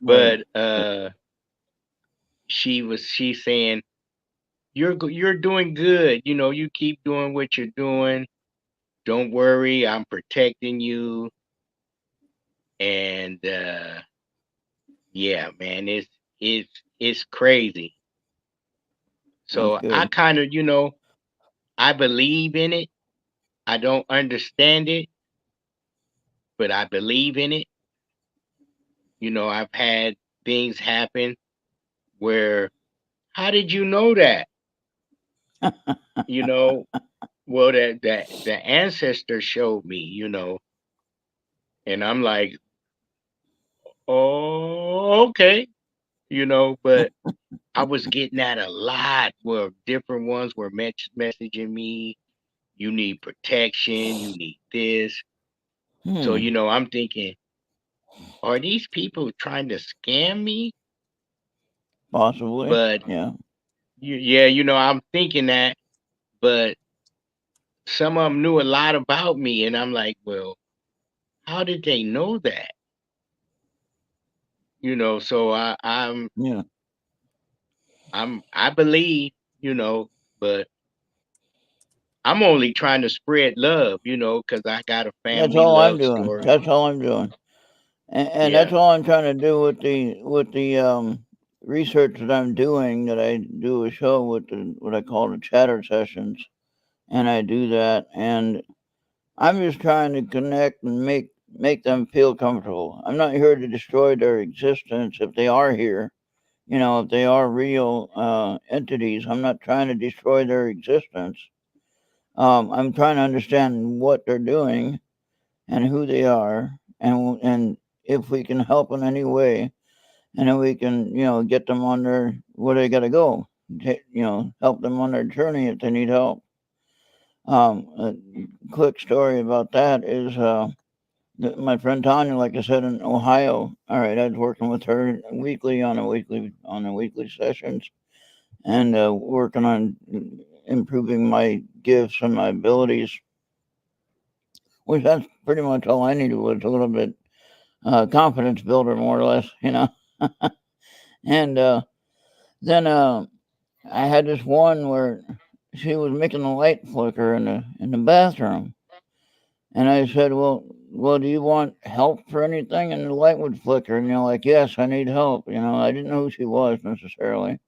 Right. but she's saying you're doing good. You keep doing what you're doing. Don't worry, I'm protecting you. And yeah, man, it's crazy. So I good. kind of, I believe in it. I don't understand it, but I believe in it. I've had things happen where, how did you know that? You know, well, that the ancestor showed me, and I'm like, oh, okay, but I was getting that a lot where different ones were messaging me, you need protection, you need this. So, Hmm. I'm thinking, are these people trying to scam me? Possibly. But Yeah. yeah, I'm thinking that, but some of them knew a lot about me, and I'm like, well, how did they know that? So Yeah. I believe, but I'm only trying to spread love, because I got a That's family all I'm love doing. story. That's all I'm doing. And that's Yeah. all I'm trying to do with the research that I'm doing. That I do a show with what I call the chatter sessions, and I do that, and I'm just trying to connect and make them feel comfortable. I'm not here to destroy their existence if they are here. If they are real entities, I'm not trying to destroy their existence. I'm trying to understand what they're doing and who they are, and if we can help in any way, and then we can get them on their where they got to go. Help them on their journey if they need help. A quick story about that is my friend Tanya, like I said, in Ohio. All right, I was working with her weekly on the weekly sessions, and working on improving my gifts and my abilities, which that's pretty much all I needed was a little bit confidence builder, more or less. And then I had this one where she was making the light flicker in the bathroom, and I said, "Well, do you want help for anything?" And the light would flicker, and like, "Yes, I need help." I didn't know who she was necessarily.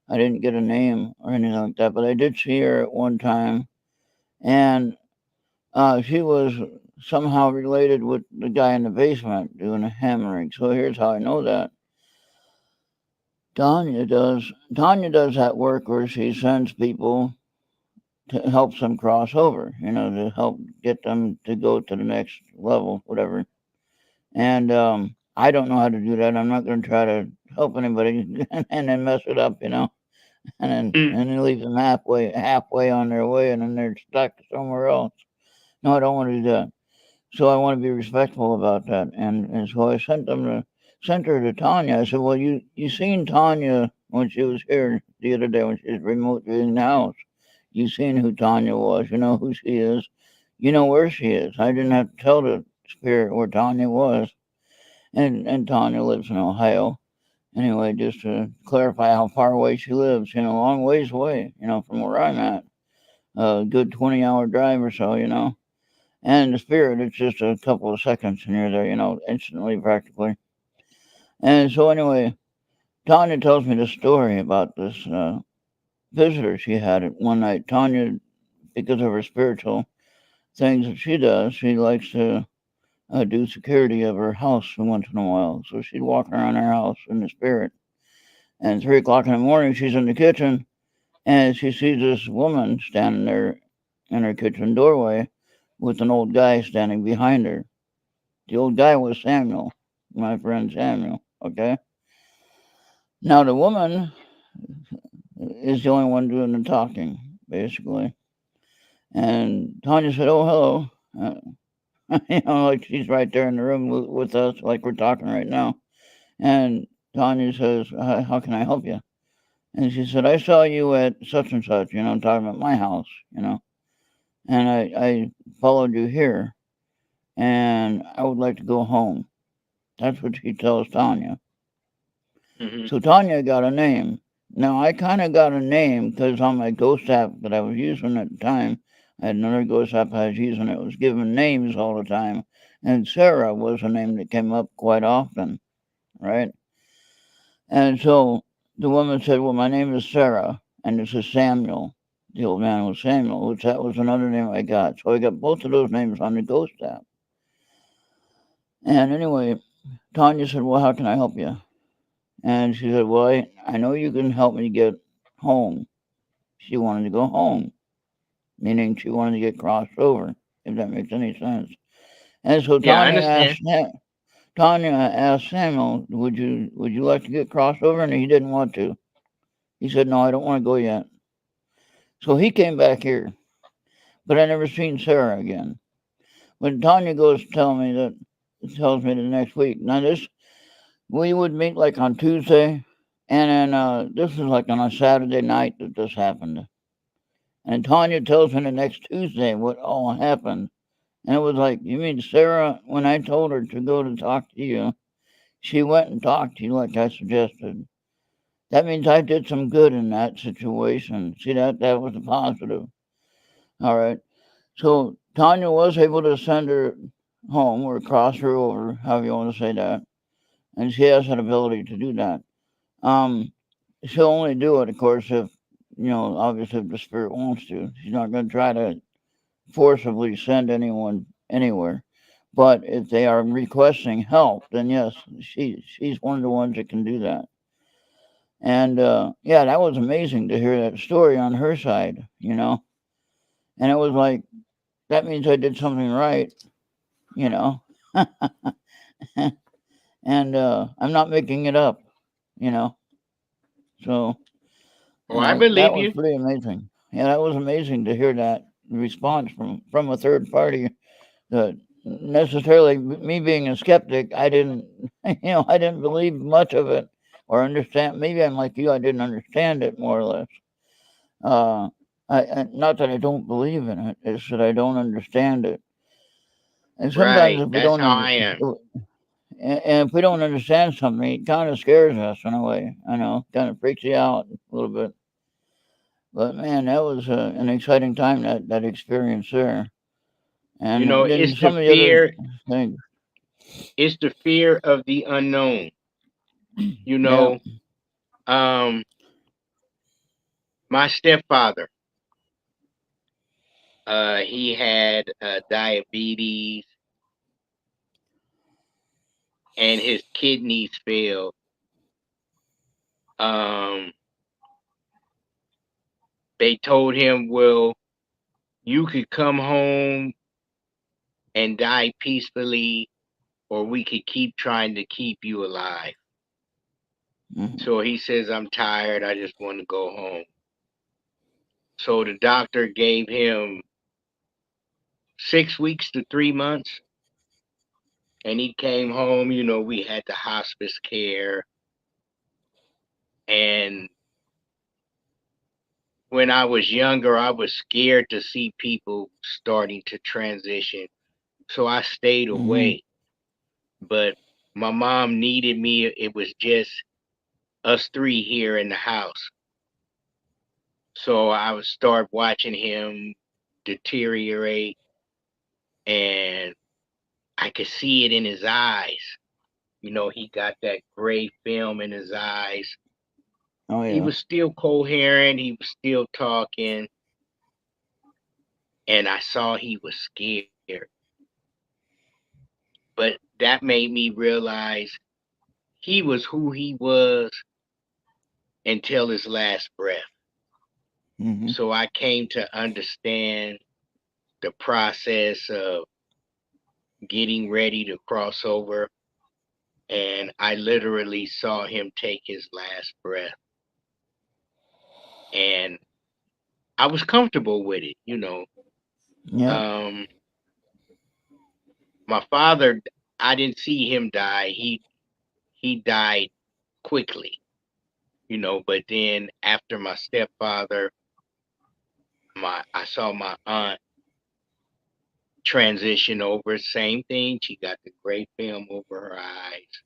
I didn't get a name or anything like that, but I did see her at one time, and she was somehow related with the guy in the basement doing the hammering. So here's how I know that. Tanya does that work where she sends people to help them cross over, to help get them to go to the next level, whatever. And I don't know how to do that. I'm not going to try to help anybody and then mess it up, Mm. and then leave them halfway on their way, and then they're stuck somewhere else. No, I don't want to do that. So I want to be respectful about that. And so I sent her to Tanya. I said, "Well, you seen Tanya when she was here the other day when she was remote viewing the house. You seen who Tanya was. You know who she is. You know where she is. I didn't have to tell the spirit where Tanya was. And Tanya lives in Ohio. Anyway, just to clarify how far away she lives, a long ways away, from where I'm at. A good 20-hour drive or so, And the spirit, it's just a couple of seconds and you're there, instantly practically. And so anyway, Tanya tells me this story about this visitor she had one night. Tanya, because of her spiritual things that she does, she likes to do security of her house once in a while. So she'd walk around her house in the spirit. And 3 o'clock in the morning, she's in the kitchen and she sees this woman standing there in her kitchen doorway with an old guy standing behind her. The old guy was Samuel, my friend Samuel. Okay. Now the woman is the only one doing the talking, basically. And Tanya said, "Oh, hello." Like she's right there in the room with us, like we're talking right now. And Tanya says, "How can I help you?" And she said, "I saw you at such and such, talking about my house, and I followed you here, and I would like to go home." That's what she tells Tanya. Hmm. So Tanya got a name. Now I kind of got a name because on my ghost app that I was using at the time, I had another ghost app I was using. It was giving names all the time, and Sarah was a name that came up quite often, right? And so the woman said, "Well, my name is Sarah," and this is Samuel. The old man was Samuel, which that was another name I got. So I got both of those names on the ghost app. And anyway, Tanya said, "Well, how can I help you?" And she said, "Well, I know you can help me get home." She wanted to go home, meaning she wanted to get crossed over, if that makes any sense. And so Yeah, I understand. Tanya asked Samuel, would you like to get crossed over? And he didn't want to. He said, "No, I don't want to go yet." So he came back here, but I never seen Sarah again. When Tanya goes to tell me that, it tells me the next week. Now this, we would meet like on Tuesday, and then this is like on a Saturday night that this happened. And Tanya tells me the next Tuesday what all happened. And it was like, "You mean Sarah, when I told her to go to talk to you, she went and talked to you like I suggested. That means I did some good in that situation." See, that was a positive. All right. So Tanya was able to send her home or cross her over, however you want to say that. And she has that ability to do that. Um, she'll only do it, of course, if, obviously if the spirit wants to. She's not going to try to forcibly send anyone anywhere. But if they are requesting help, then yes, she's one of the ones that can do that. And yeah, that was amazing to hear that story on her side, And it was like, that means I did something right, you know. And I'm not making it up, you know. So Oh, I that believe was you. pretty amazing. Yeah, that was amazing to hear that response from a third party. That necessarily, me being a skeptic, I didn't, I didn't believe much of it or understand. Maybe I'm like you, I didn't understand it more or less. Uh, not that I don't believe in it; it's that I don't understand it. And sometimes, Right. if we That's don't how I am. and if we don't understand something, it kind of scares us in a way. I know, kind of freaks you out a little bit. But man, that was an exciting time, that experience there. You And know, then it's the some of the other fear, things. it's the fear of the unknown. You Yeah. know, um, my stepfather, he had diabetes and his kidneys failed. Um, they told him, well, you could come home and die peacefully, or we could keep trying to keep you alive. Hmm. So he says, I'm tired. I just want to go home. So the doctor gave him 6 weeks to 3 months. And he came home. You know, we had the hospice care. And when I was younger, I was scared to see people starting to transition. So I stayed Hmm. away. But my mom needed me. It was just us three here in the house. So I would start watching him deteriorate, and I could see it in his eyes. You know, he got that gray film in his eyes. Oh He yeah. was still coherent, he was still talking, and I saw he was scared. But that made me realize he was who he was until his last breath. Hmm. So I came to understand the process of getting ready to cross over, and I literally saw him take his last breath. And I was comfortable with it, you know. Yeah. Um, my father, I didn't see him die. He died quickly, you know. But then after my stepfather, my I saw my aunt transition over. Same thing. She got the gray film over her eyes,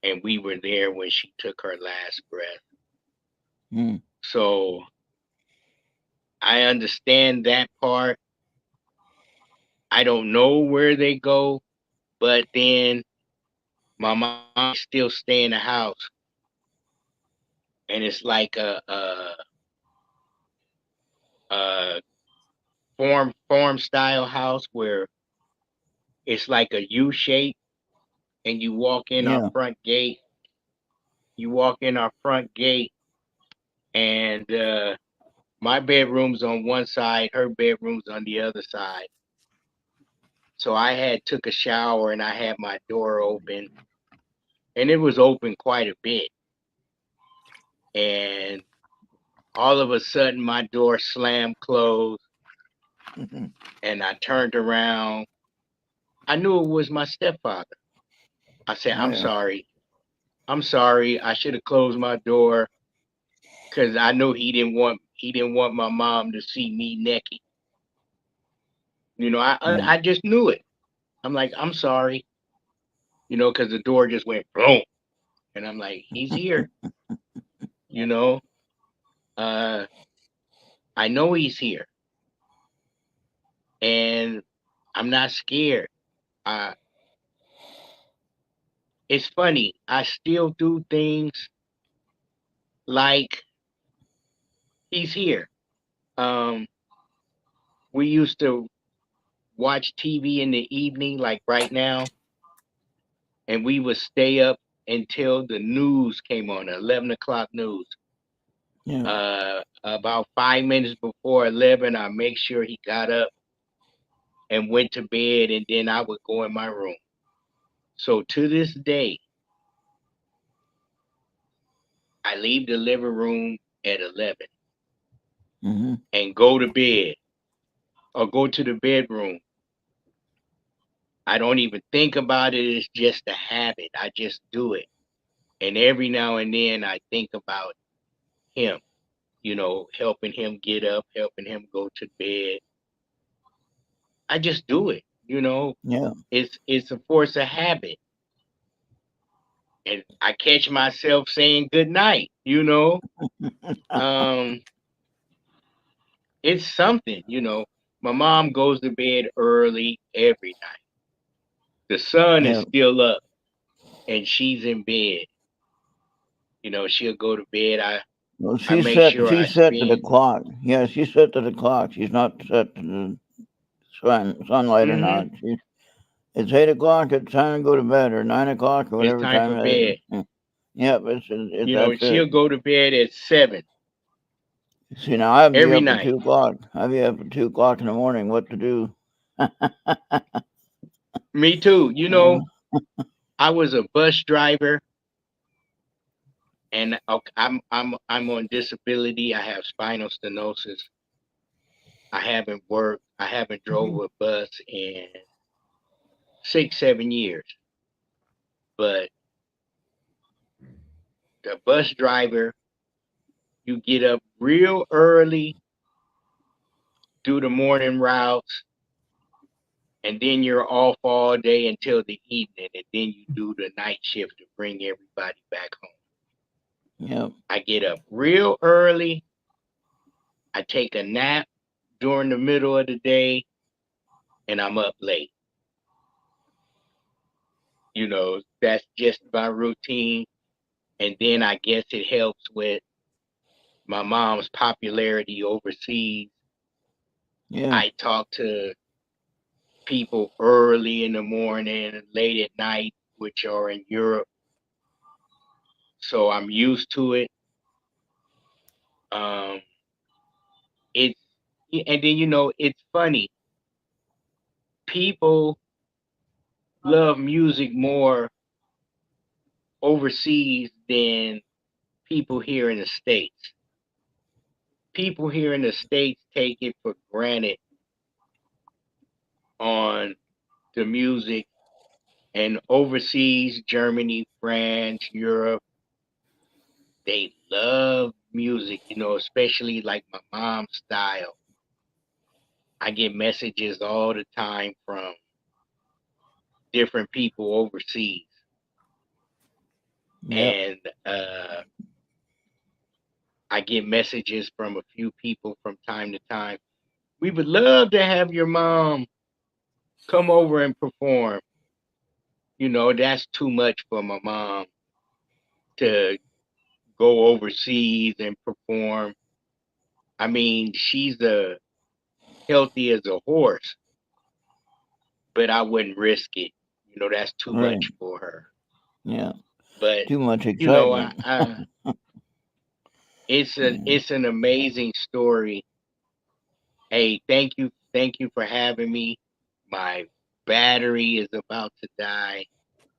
and we were there when she took her last breath. Mm. So I understand that part. I don't know where they go, but then my mom still stay in the house, and it's like a uh farm style house where it's like a U shape, and you walk in our Yeah. front gate. You walk in our front gate, and my bedroom's on one side, her bedroom's on the other side. So I had took a shower and I had my door open, and it was open quite a bit. And all of a sudden, my door slammed closed, and I turned around. I knew it was my stepfather. I said, Oh "I'm yeah. sorry. I'm sorry. I should have closed my door because I know he didn't want my mom to see me naked. Yeah. I just knew it. I'm like, I'm sorry, because the door just went boom, and I'm like, he's here. You know, uh, I know he's here, and I'm not scared. Uh, it's funny. I still do things like he's here. Um, we used to watch TV in the evening, like right now, and we would stay up until the news came on, 11 o'clock news. Yeah. About 5 minutes before 11, I make sure he got up and went to bed, and then I would go in my room. So to this day, I leave the living room at 11 Hmm. and go to bed or go to the bedroom. I don't even think about it. It's just a habit. I just do it. And every now and then I think about him, helping him get up, helping him go to bed. I just do it. Yeah. It's a force of habit. And I catch myself saying good night. Um, it's something. My mom goes to bed early every night. The sun is Yeah. still up and she's in bed. She'll go to bed. Well, I make sure I she's set to the spend. clock. Yeah, she's set to the clock. She's not set to the sunlight or Hmm. not. It's 8 o'clock. It's time to go to bed, or 9 o'clock, or It's whatever time time for it bed. is. Yep, that's it. She'll go to bed at 7 See, now I'd be every up at night. 2 o'clock. I'd be up at 2 o'clock in the morning. What to do? Me too. Uh, I was a bus driver, and I'm on disability. I have spinal stenosis. I haven't worked. I haven't drove a bus in 6, 7 years. But the bus driver, you get up real early, do the morning routes, and then you're off all day until the evening, and then you do the night shift to bring everybody back home. yep. I get up real early. I take a nap during the middle of the day, and I'm up late. That's just my routine. And then I guess it helps with my mom's popularity overseas. Yeah. I talk to people early in the morning and late at night, which are in Europe. So I'm used to it. Um, it's and then it's funny. People love music more overseas than people here in the States. People here in the States take it for granted on the music, and overseas, Germany, France, Europe, they love music, especially like my mom's style. I get messages all the time from different people overseas. Yep. And I get messages from a few people from time to time. We would love to have your mom come over and perform. That's too much for my mom to go overseas and perform. I mean, she's healthy as a horse, but I wouldn't risk it. That's too Right. much for her. Yeah. But Too much you know, excitement. Yeah. it's an amazing story. Hey, thank you for having me. My battery is about to die.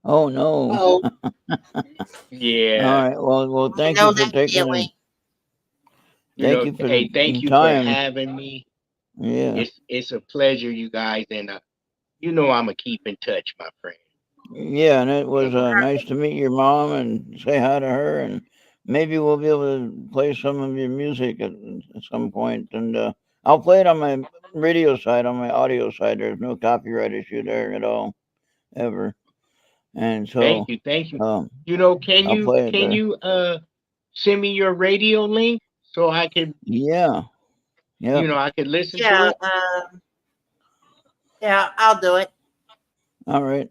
Oh no. Oh, All Yeah, right. Well, I thank know you for that taking feeling. hey, thank the you for time. having me. Yeah. It's a pleasure, you guys, and I'm gonna keep in touch, my friend. Yeah, and it was Okay. nice to meet your mom and say hi to her, and maybe we'll be able to play some of your music at some point. And I'll play it on my radio side, on my audio side. There's no copyright issue there at all, ever. And so Thank you. um, Can I'll you play it can there. you send me your radio link so I could Yeah. Yep. I could listen to Yeah, it? yeah, I'll do it. All right.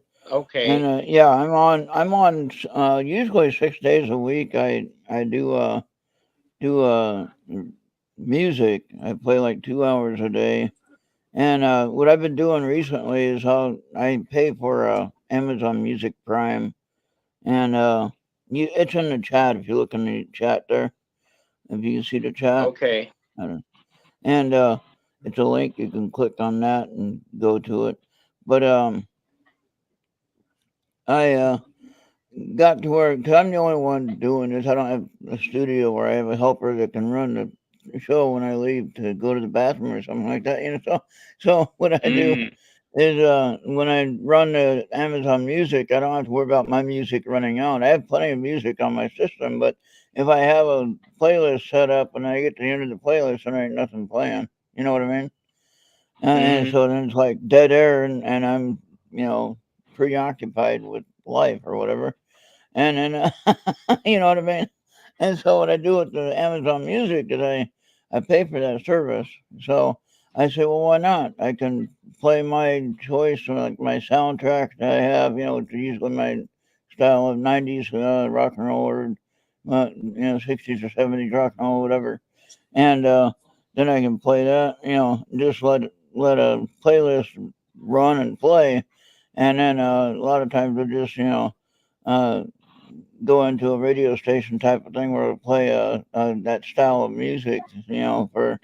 And Okay. yeah, I'm on usually 6 days a week. I do music. I play like 2 hours a day. And what I've been doing recently is I pay for Amazon Music Prime, and it's in the chat if you look in the chat there. If you can see the chat, Okay. I don't, and it's a link. You can click on that and go to it. But I got to where, because I'm the only one doing this. I don't have a studio where I have a helper that can run the show when I leave to go to the bathroom or something like that. So what I do Mm, is when I run the Amazon Music, I don't have to worry about my music running out. I have plenty of music on my system, but if I have a playlist set up and I get to the end of the playlist and there ain't nothing playing, you know what I mean? And mm, so then it's like dead air, and I'm you know preoccupied with life or whatever, and then you know what I mean. And so what I do with the Amazon Music is I pay for that service. So I say, well, why not? I can play my choice, like my soundtrack that I have, which is usually my style of '90s rock and roll, or '60s or '70s rock and roll, whatever. And then I can play that, just let a playlist run and play, and then a lot of times we'll just uh, go into a radio station type of thing where we play that style of music, for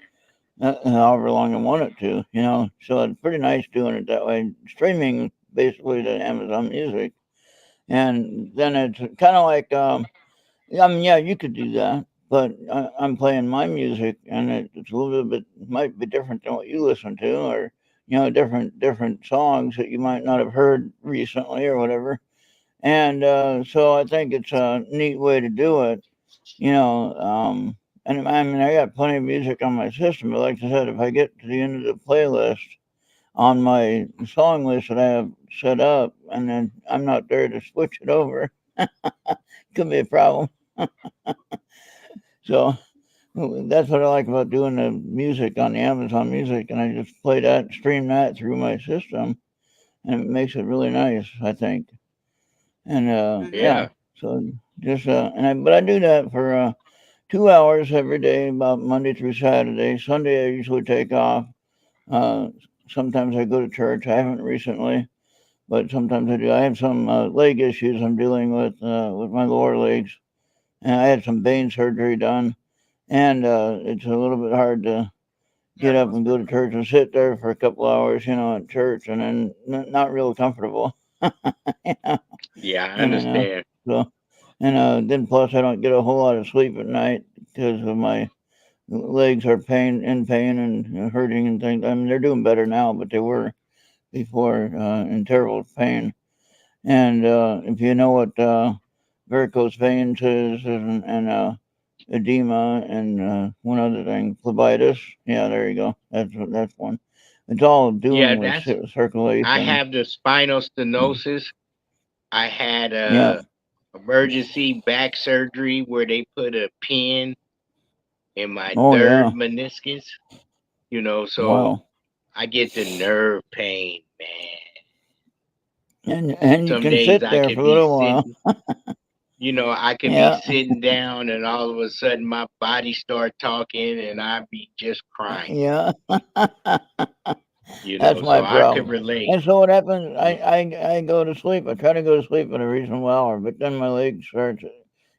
however long I want it to, So it's pretty nice doing it that way, streaming basically to Amazon Music, and then it's kind of like, I mean, yeah, you could do that, but I'm playing my music, and it's a little bit might be different than what you listen to, or different songs that you might not have heard recently or whatever. And so I think it's a neat way to do it, you know. And I mean, I got plenty of music on my system, but like I said, if I get to the end of the playlist on my song list that I have set up, and then I'm not there to switch it over, could be a problem. So that's what I like about doing the music on the Amazon Music, and I just play that, stream that through my system, and it makes it really nice, I think. And Hmm. yeah, yeah. so just but I do that for 2 hours every day, about Monday through Saturday. Sunday I usually take off. Uh, Sometimes I go to church. I haven't recently, but sometimes I do. I have some leg issues I'm dealing with my lower legs, and I had some vein surgery done, and it's a little bit hard to get up and go to church and sit there for a couple hours, at church, and then not real comfortable. Yeah. Yeah, I And then understand. so and then plus I don't get a whole lot of sleep at night because of my legs are in pain and hurting and things. I mean, they're doing better now, but they were before in terrible pain. And if you know what varicose veins is, and edema, and one other thing, phlebitis. Yeah, there you go. That's one. It's all Yeah, doing with I circulation. have the spinal stenosis. I had Yeah. a emergency back surgery where they put a pin in my Oh third yeah. meniscus, so Wow. I get the nerve pain, man. And you Some can days sit I there could for a be little while. sitting. I could be Yeah, sitting down and all of a sudden my body start talking and I'd be just crying. yeah. That's my So I could problem. relate. And so what happens? Mm. I go to sleep. I try to go to sleep at a reasonable hour, but then my leg starts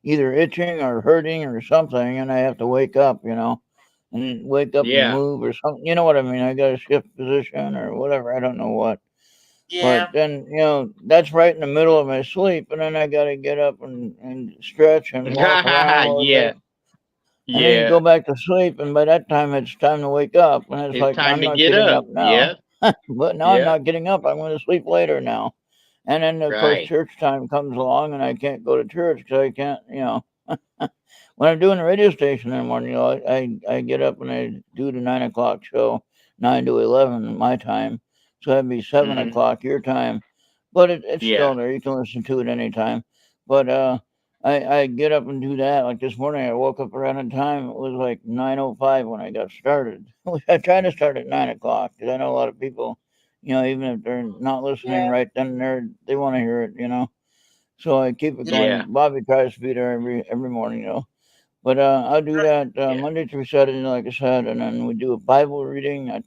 either itching or hurting or something, and I have to wake up. And wake up and Yeah. move or something. You know what I mean? I got to shift position or whatever. I don't know what. But Yeah, then, that's right in the middle of my sleep, and then I got to get up and stretch and walk around a little Yeah. bit. And then you Yeah. go back to sleep, and by that time it's time to wake up. And it's It's like, time I'm to not get getting up. up now. Yeah. But now I'm Yeah. not getting up. I'm going to sleep later now. And then, of course, Right. church time comes along, and I can't go to church because I can't, when I'm doing the radio station in the morning, I get up and I do the 9 o'clock show, 9 to 11 my time. So that'd be seven Hmm. o'clock your time. But it's Yeah. still there. You can listen to it anytime. But I get up and do that. Like this morning, I woke up around the time. It was like 9:05 when I got started. I try to start at 9 o'clock because I know a lot of people, even if they're not listening yeah, right then and there, they want to hear it. So I keep it yeah. Yeah. going. Bobby tries to be there every morning. But I'll do that Yeah. Monday through Saturday, like I said, and then we do a Bible reading.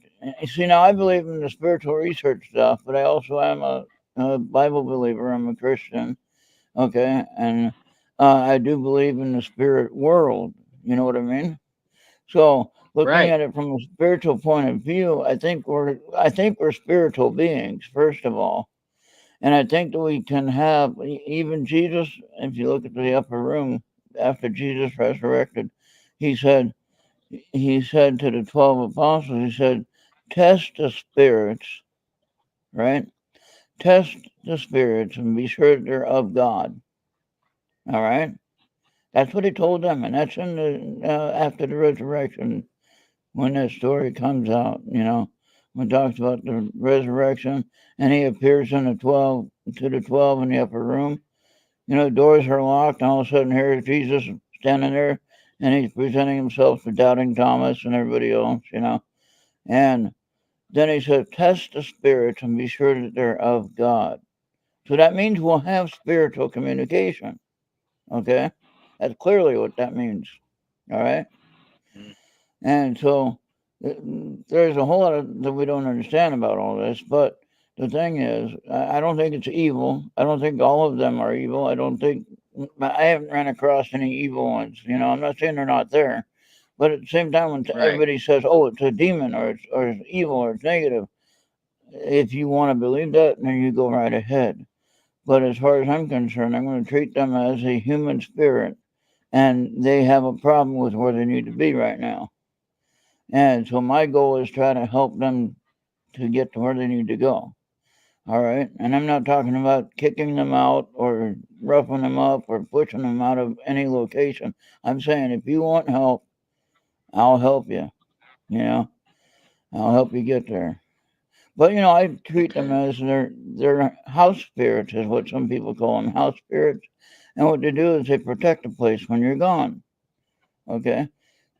See, now I believe in the spiritual research stuff, but I also am a Bible believer. I'm a Christian, okay, and I do believe in the spirit world. You know what I mean? So looking Right. at it from a spiritual point of view, I think we're spiritual beings, first of all. And I think that we can have even Jesus, if you look at the upper room after Jesus resurrected, he said he said to the 12 apostles, he said, test the spirits, right? Test the spirits and be sure that they're of God. All right? That's what he told them, and that's in the after the resurrection when that story comes out, when it talks about the resurrection and he appears to the 12 in the upper room. Doors are locked, and all of a sudden here's Jesus standing there, and he's presenting himself to doubting Thomas and everybody else. And then he said, test the spirits and be sure that they're of God. So that means we'll have spiritual communication. Okay? That's clearly what that means. All right? Mm. And so there's a whole lot that we don't understand about all this, but the thing is, I don't think it's evil. I don't think all of them are evil. I haven't ran across any evil ones. I'm not saying they're not there, but at the same time, when Right. everybody says, "Oh, it's a demon," or it's evil, or it's negative, if you want to believe that, then you go right ahead. But as far as I'm concerned, I'm going to treat them as a human spirit, and they have a problem with where they need to be right now. And so my goal is try to help them to get to where they need to go. All right. And I'm not talking about kicking them out or roughing them up or pushing them out of any location. I'm saying if you want help, I'll help you. You know, I'll help you get there. But I treat them Okay. as their house spirits, is what some people call them, house spirits. And what they do is they protect the place when you're gone. Okay.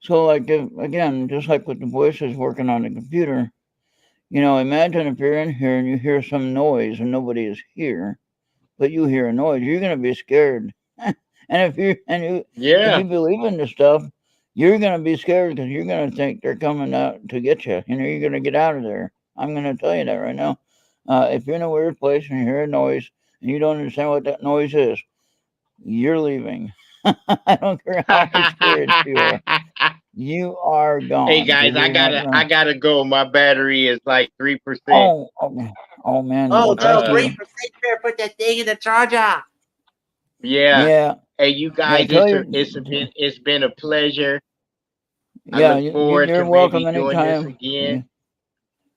So, like, again, just like with the voices working on the computer, imagine if you're in here and you hear some noise and nobody is here, but you hear a noise, you're gonna be scared. and if Yeah. you believe in this stuff, you're gonna be scared because you're gonna think they're coming out to get you. You're gonna get out of there. I'm gonna tell you that right now. If you're in a weird place and you hear a noise and you don't understand what that noise is, you're leaving. I don't care how experienced you are. You are Hey gone because guys, I you're not gotta gonna. I gotta go. My battery is like 3%. Oh man. Oh Well, no, thank Uh, 3%. you. You better put that thing in the charger. yeah. Yeah. Hey, you Yeah. guys, Tell your. it's been a pleasure. I Yeah. look forward You're to welcome maybe doing this anytime. again.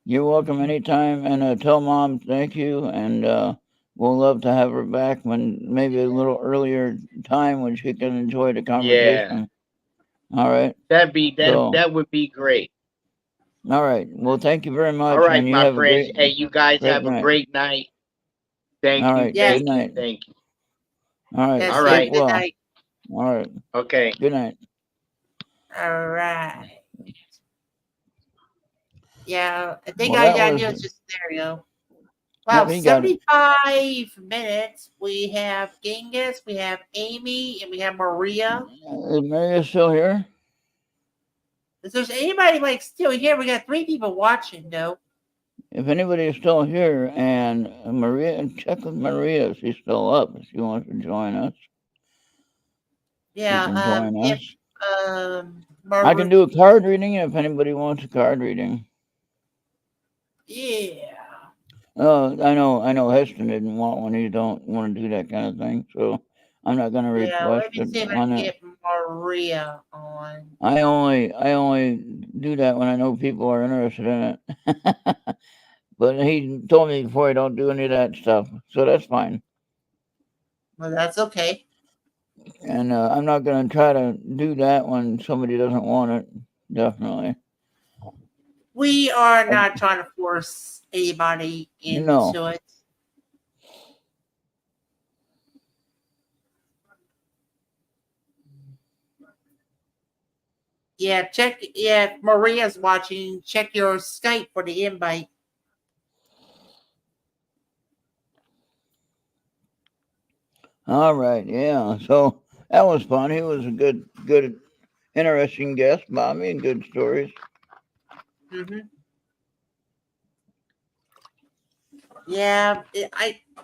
You're welcome anytime. And tell mom thank you. And we'll love to have her back when maybe a little earlier time when she can enjoy the Yeah, conversation. All right. that So. that would be great. All right. Well, thank you very All much, right, and you my have a friends. great Hey, you guys great have a night. great night. Thank All you, right. Yes, Good thank you, night. thank you. All right. All yes, yes. Sleep right. Good well. night. All right. Okay. Good night. All right. Yeah, I think Well, all you that gotta was do is just there you go. Wow, Yep, he got it. 75 minutes. We have Genghis, we have Amy, and we have Maria. Is Maria still here? If there's anybody like still here, we got 3 people watching though. If anybody is still here, and Maria, check with Maria if she's still up. If she wants to join us, she can Yeah, join if us. I can Maria, do a card reading if anybody wants a card reading. yeah. I know Heston didn't want one. He don't want to do that kind of thing, so I'm not going to Yeah, request let me see it if I on can it. get Maria on. I only do that when I know people are interested in it. But he told me before I don't do any of that stuff, so that's fine. Well, that's okay. And I'm not going to try to do that when somebody doesn't want it. Definitely. We are not trying to force anybody No. into it. Yeah, check. Yeah, if Maria's watching. Check your Skype for the invite. All right. Yeah. So that was fun. He was a good, interesting guest, Bobby, and good stories. Mm-hmm. Yeah,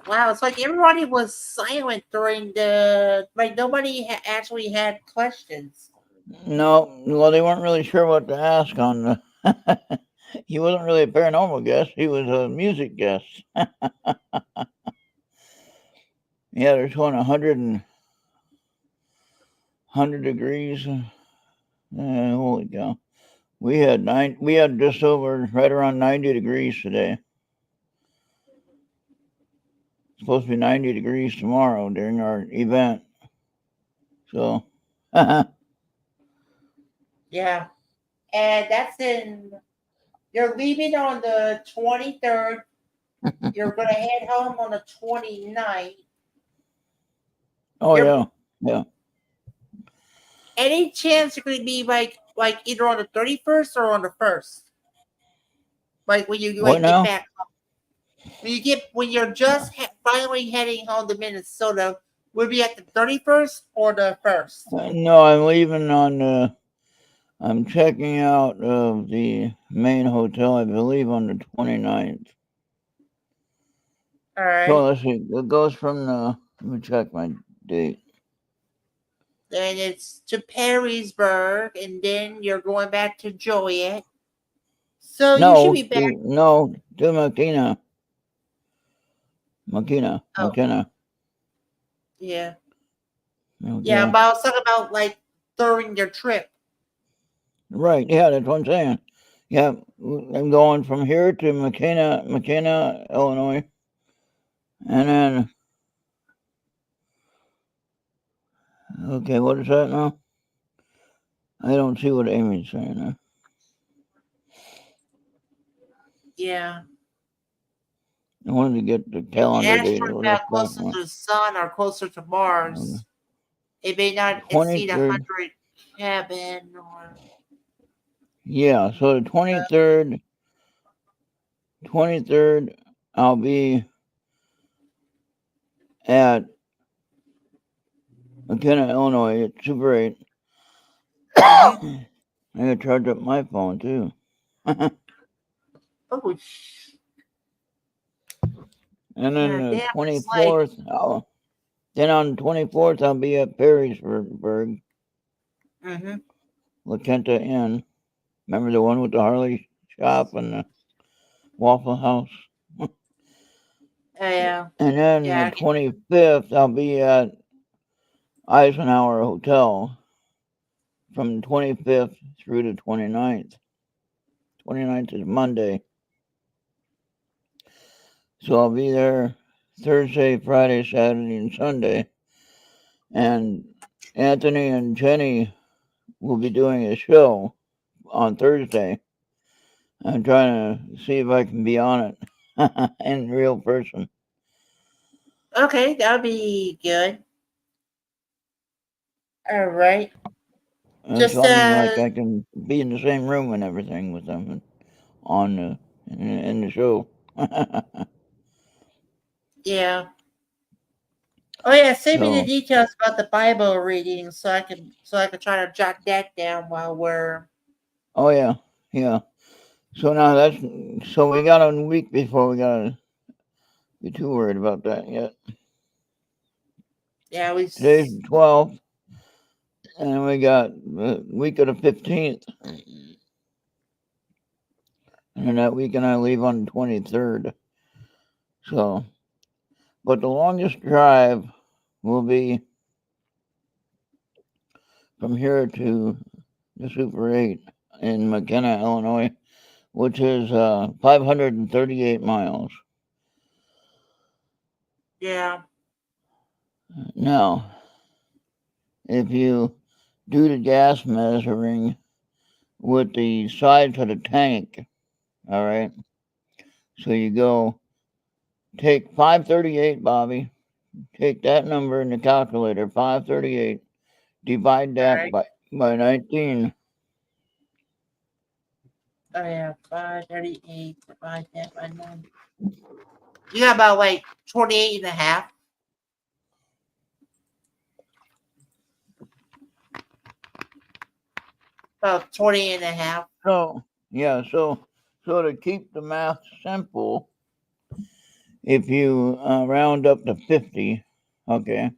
wow. It's like everybody was silent during the nobody actually had questions. No, well, they weren't really sure what to ask on the. He wasn't really a paranormal guest. He was a music guest. Yeah, there's one 100 degrees. Holy cow! We had just over right around 90 degrees today. It's supposed to be 90 degrees tomorrow during our event. So. Yeah, and that's in. You're leaving on the 23rd. You're gonna head home on the 29th. Oh You're, yeah. any chance you're gonna be like either on the 31st or on the 1st? Like when you What like get now? back. When you're just finally heading home to Minnesota, would be at the 31st or the 1st? No, I'm leaving on. I'm checking out of the main hotel, I believe, on the 29th. All right. So let's see. It goes from the. Let me check my date. Then it's to Perrysburg, and then you're going back to Joliet. So you should be back. To Makina. Oh, yeah. Okay. Yeah, but I was talking about like during your trip. Right. Yeah, that's what I'm saying. Yeah, I'm going from here to McKenna, Illinois, and then. Okay, what is that now? I don't see what Amy's saying now. Yeah. I wanted to get the calendar date. Asteroids now closer to the sun or closer to Mars. It may not exceed 23rd. 100 Kelvin or. Yeah, so the 23rd, I'll be at McKenna, Illinois at Super 8. I gotta charge up my phone too. Oh, And then yeah, the damn, it's 24th, then on the 24th, I'll be at Perrysburg, La Quinta Inn. Remember the one with the Harley shop and the Waffle House? Yeah. And then Yeah. the 25th, I'll be at Eisenhower Hotel from the 25th through the 29th. 29th is Monday. So I'll be there Thursday, Friday, Saturday, and Sunday. And Anthony and Jenny will be doing a show on Thursday. I'm trying to see if I can be on it in real person. Okay, that'll be good. All right. And Just so I mean, like I can be in the same room and everything with them on in the show. Yeah. Oh yeah, send me the So, details about the Bible reading so I can try to jot that down while we're oh yeah, yeah. So now so we got a week before we gotta be too worried about that yet. yeah we Today's the 12th, and we got the week of the 15th. And then that weekend I leave on the 23rd. So, but the longest drive will be from here to the Super 8 in McKenna, Illinois, which is 538 miles. yeah. Now, if you do the gas measuring with the size of the tank, all right, so you go take 538, Bobby, take that number in the calculator, 538, divide All that right. by 19. Oh yeah, 538 divide that by 9. You got about like 28 and a half. About 20 and a half. So, yeah, so to keep the math simple, if you round up to 50, okay,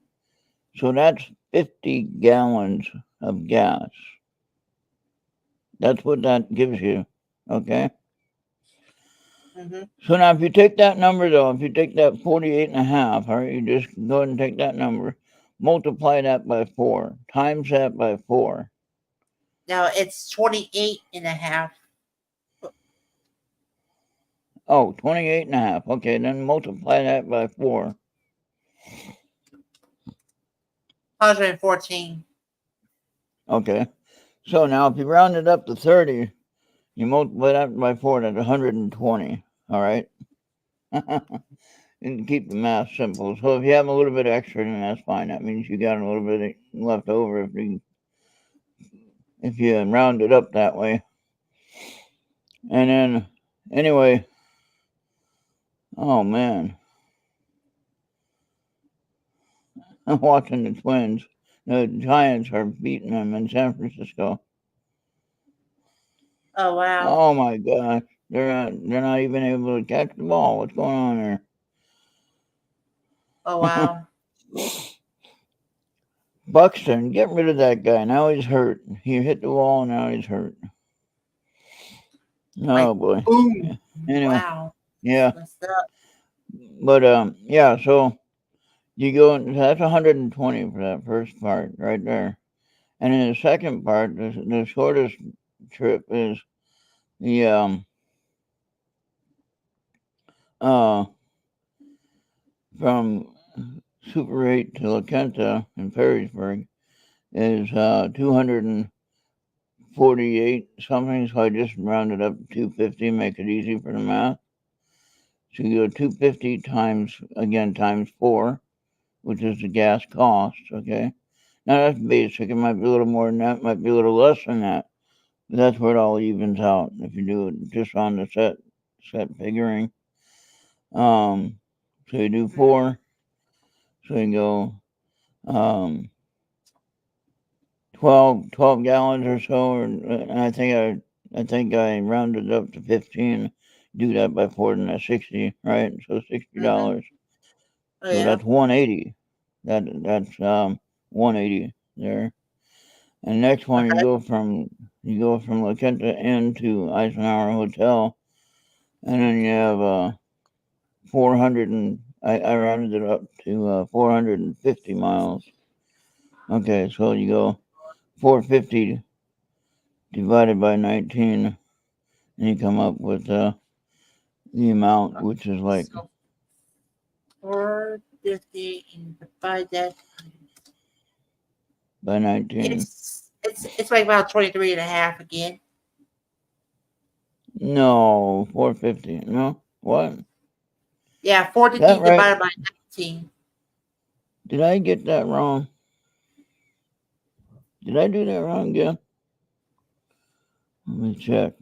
so that's 50 gallons of gas. That's what that gives you, okay? Mm-hmm. So now if you take that number, though, if you take that 48 and a half, all right, you just go ahead and take that number, multiply that by 4, times that by 4. Now it's 28 and a half. Oh, 28 and a half. Okay, then multiply that by 4. 114. Okay. So now if you round it up to 30, you multiply that by 4, that's 120. All right. And keep the math simple. So if you have a little bit extra, then that's fine. That means you got a little bit left over if you round it up that way. And then, anyway, oh man, I'm watching the Twins. The Giants are beating them in San Francisco. Oh wow. Oh my gosh, they're not even able to catch the ball. What's going on there? Oh wow. Buxton, get rid of that guy. Now he's hurt. He hit the wall. Now he's hurt. Like Oh boy. boom. Anyway, Wow. yeah, Messed up. but yeah. So you go. That's 120 for that first part right there, and in the second part, the shortest trip is the uh from Super 8 to La Quinta in Perrysburg is 248 something. So I just rounded up to 250, make it easy for the math. So you go 250 times 4, which is the gas cost. Okay. Now that's basic. It might be a little more than that, might be a little less than that. But that's where it all evens out if you do it just on the set figuring. So you do 4. So you go 12 gallons or so, and I think I rounded up to 15. Do that by 4, and that's 60, right? So $60. Mm-hmm. Oh So yeah. that's 180. That's 180 there. And next one Okay. you go from La Quinta Inn to Eisenhower Hotel, and then you have 400 and I rounded it up to 450 miles. Okay, so you go 450 divided by 19, and you come up with the amount, which is like So 450 and divide that. by 19. It's like about 23 and a half again. No, 450. No, what? Yeah, Is 450 that right? divided by 19. Did I get that wrong? Did I do that wrong again? Let me check.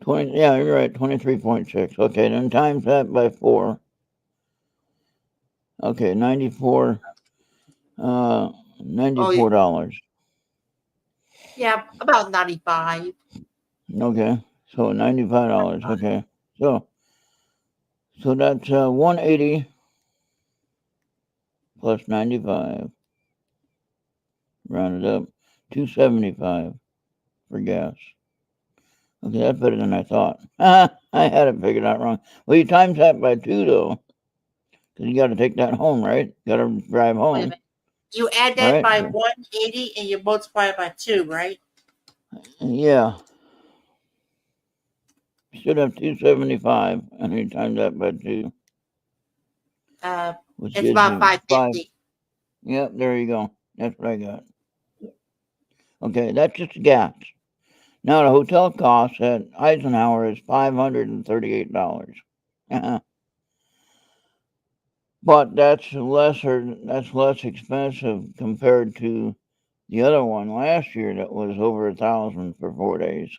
Yeah, you're right. 23.6. Okay, then times that by 4. Okay, 94. Oh, $94. yeah, about 95. Okay, so $95. Okay, so that's 180 plus 95. Rounded up, 275 for gas. Okay, that's better than I thought. I had it figured out wrong. Well, you times that by 2 though, because you got to take that home, right? Got to drive Wait a home, minute. You add that right? by So, 180 and you multiply it by 2, right? yeah, should have 275, and you times that by 2, which It's gives about you 5. 550. Yep, there you go. That's what I got. Okay, that's just gas. Now the hotel cost at Eisenhower is $538. But that's less expensive compared to the other one last year that was over 1,000 for 4 days.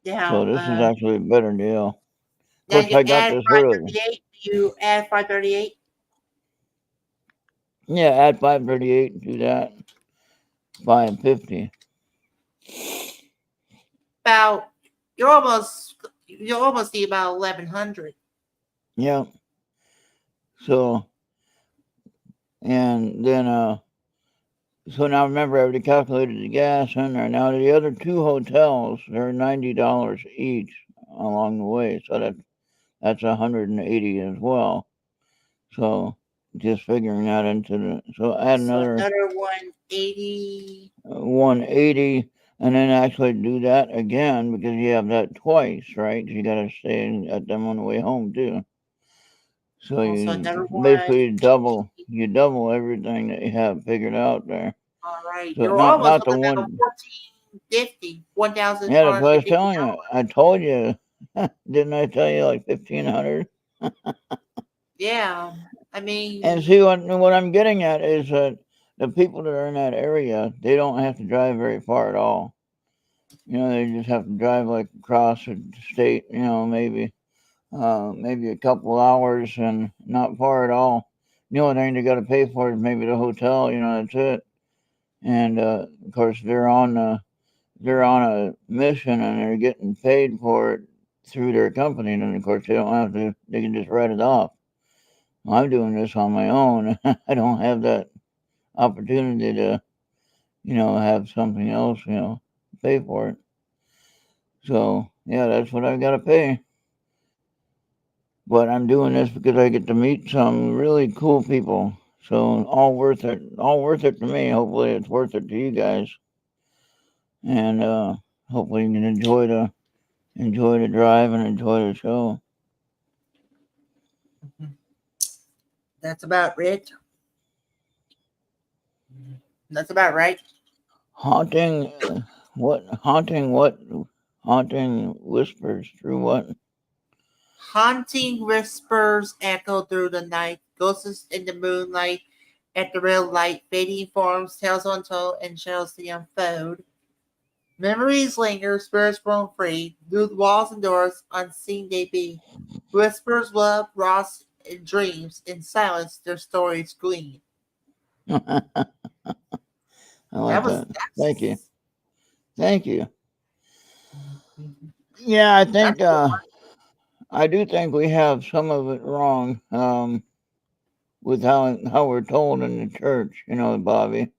Yeah. So this is actually a better deal. Of Now course, you I got add this early. 538. You add 538. Yeah, add 538 to that 550. About you almost need about 1100. Yeah. So and then so now remember I already calculated the gas in there. Now the other 2 hotels, they're $90 each along the way. So that's 180 as well. So just figuring that into so add So another another 180. 180, and then actually do that again because you have that twice, right? You got to stay at them on the way home too. So Also you another basically 180. double everything that you have figured out there. All right. So You're almost not the on about one. 1450. Yeah, that's what I was 1,450. telling you. I told you, didn't I tell you like 1,500? Yeah. I And mean, see what I'm getting at is that the people that are in that area, they don't have to drive very far at all. You know, they just have to drive like across the state. You know, maybe a couple hours and not far at all. The only thing they got to pay for is maybe the hotel. You know, that's it. And of course, they're on a mission and they're getting paid for it through their company. And of course, they don't have to. They can just write it off. I'm doing this on my own. I don't have that opportunity to, have something else, pay for it. So yeah, that's what I gotta pay. But I'm doing this because I get to meet some really cool people. So all worth it. All worth it to me. Hopefully it's worth it to you guys. And hopefully you can enjoy the drive and enjoy the show. that's about it. That's about right. Haunting haunting whispers through what? Haunting whispers echo through the night. Ghosts in the moonlight. At the red light, fading forms, tales untold, and shadows to unfold. Memories linger, spirits roam free. Through the walls and doors, unseen they be. Whispers, love, lost, and dreams. In silence, their stories gleam. I like That was that. Thank you. Thank you. Yeah, that's good. I do think we have some of it wrong with how we're told in the church, Bobby,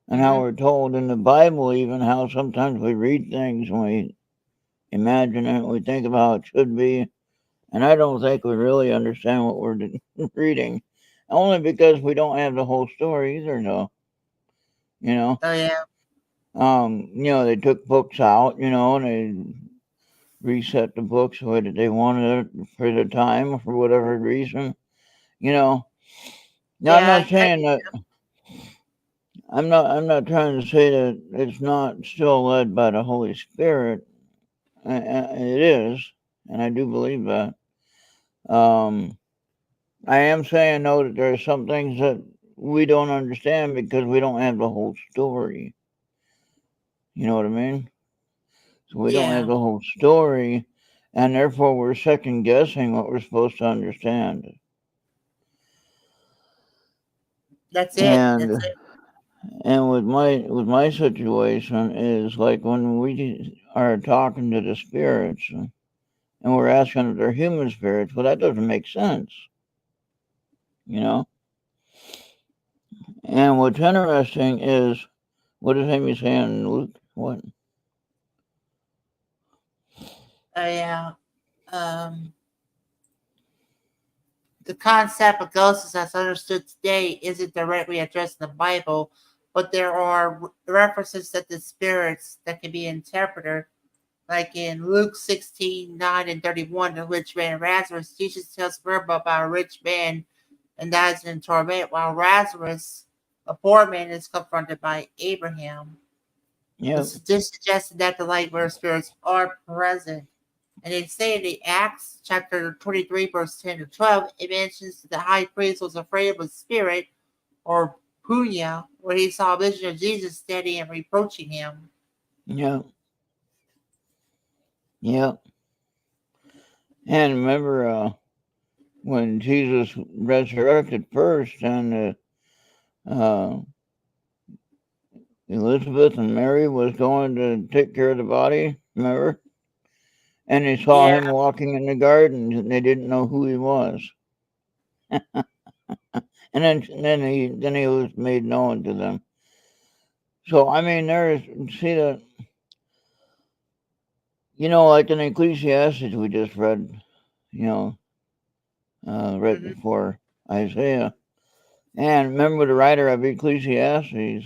and how Mhm. we're told in the Bible, even how sometimes we read things and we imagine it, we think about how it should be, and I don't think we really understand what we're reading, only because we don't have the whole story either, though. You know, Oh yeah. they took books out, and they reset the books the way that they wanted it for the time for whatever reason. You know, now I'm not Yeah. saying that I'm not trying to say that it's not still led by the Holy Spirit. It is, and I do believe that. Um, I am saying though that there are some things that we don't understand because we don't have the whole story. You know what I mean? So we don't Yeah, have the whole story, and therefore we're second guessing what we're supposed to understand. that's it. And That's it. and with my situation is like when we are talking to the spirits and we're asking if they're human spirits, well, that doesn't make sense, you know. And what's interesting is what does Amy say in Luke? What? Yeah. Um, the concept of ghosts, as understood today, isn't directly addressed in the Bible, but there are references to the spirits that can be interpreted, like in Luke 16:9 and 31, the rich man and Lazarus. Jesus tells a parable about a rich man and dies in torment, while Lazarus, a poor man, is confronted by Abraham. Yep. This suggests that the light world spirits are present. And they say in the Acts chapter 23, verse 10 to 12, it mentions that the high priest was afraid of a spirit or punya, where he saw a vision of Jesus standing and reproaching him. Yep. Yep. And remember when Jesus resurrected first, and Elizabeth and Mary was going to take care of the body, remember? And they saw Yeah, him walking in the garden, and they didn't know who he was. And then he was made known to them. So I mean, there's see that like in Ecclesiastes we just read, right hmm before Isaiah, and remember the writer of Ecclesiastes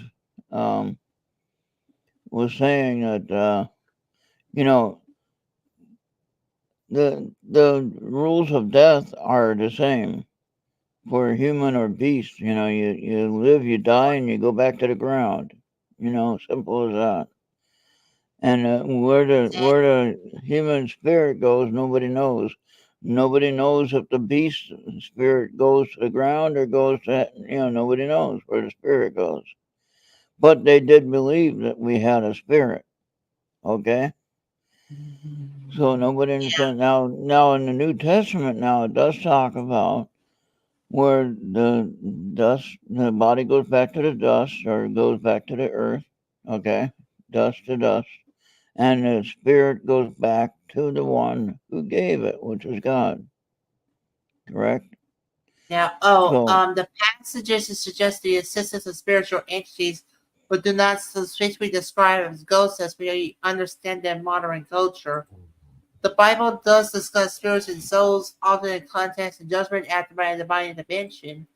um, was saying that you know the rules of death are the same for human or beast. You live, you die, and you go back to the ground. Simple as that. And where the human spirit goes, nobody knows. Nobody knows if the beast spirit goes to the ground or goes to nobody knows where the spirit goes. But they did believe that we had a spirit. Okay, so nobody yeah, understands now in the New Testament. Now it does talk about where the body goes back to the dust or goes back to the earth. Okay, dust to dust, and the spirit goes back to the one who gave it, which is God. Correct. yeah. So The passages suggest the existence of spiritual entities, but do not specifically describe as ghosts as we understand them in modern culture. The Bible does discuss spirits and souls, often in context and judgment after by a divine intervention.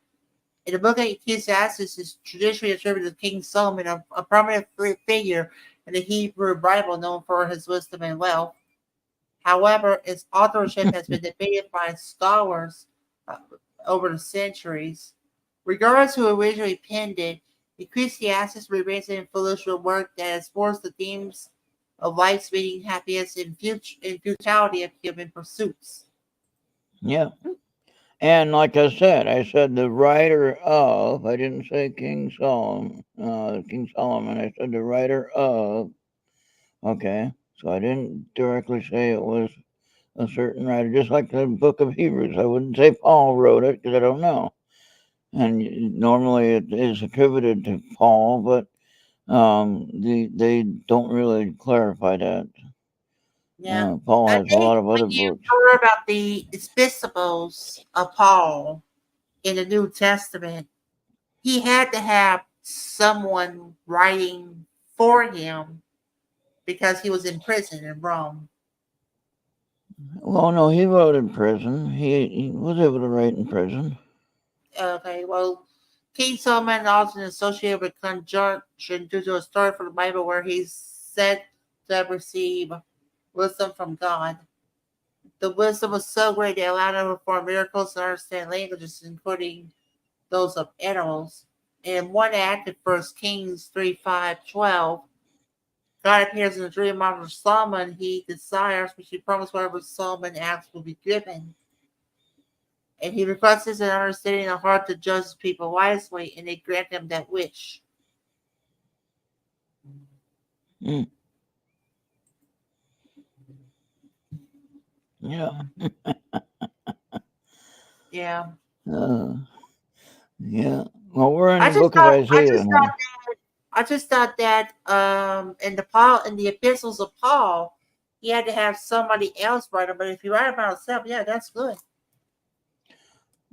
In the book of Ecclesiastes is traditionally attributed to King Solomon, a prominent figure in the Hebrew Bible known for his wisdom and wealth. However, its authorship has been debated by scholars uh, over the centuries. Regardless who originally penned it, Ecclesiastes remains an influential work that explores the themes of life's meaning, happiness, and futility of human pursuits. yeah, and like I said the writer of. I didn't say King Solomon. King Solomon. I said the writer of. Okay, so I didn't directly say it was a certain writer, just like the book of Hebrews. I wouldn't say Paul wrote it because I don't know. And normally it is attributed to Paul, but they don't really clarify that. Yeah. Paul I has a think lot of when other you books. heard about the epistles of Paul in the New Testament, he had to have someone writing for him because he was in prison in Rome. Well, no, he wrote in prison. He was able to write in prison. Okay, well, King Solomon often associated with conjunction due to a story from the Bible where he's said to have received wisdom from God. The wisdom was so great that it allowed him to perform miracles and understand languages, including those of animals. In one act in 1 Kings 3:5-12, God appears in a dream of Solomon he desires, which he promised whatever Solomon asks will be given. And he requests an understanding of heart to judge people wisely, and they grant him that wish. Mm. Yeah. Yeah. Uh, yeah. Well, we're in I the just book of thought I Isaiah just thought now. I just thought that in the epistles of Paul, he had to have somebody else write them. But if you write about himself, yeah, that's good.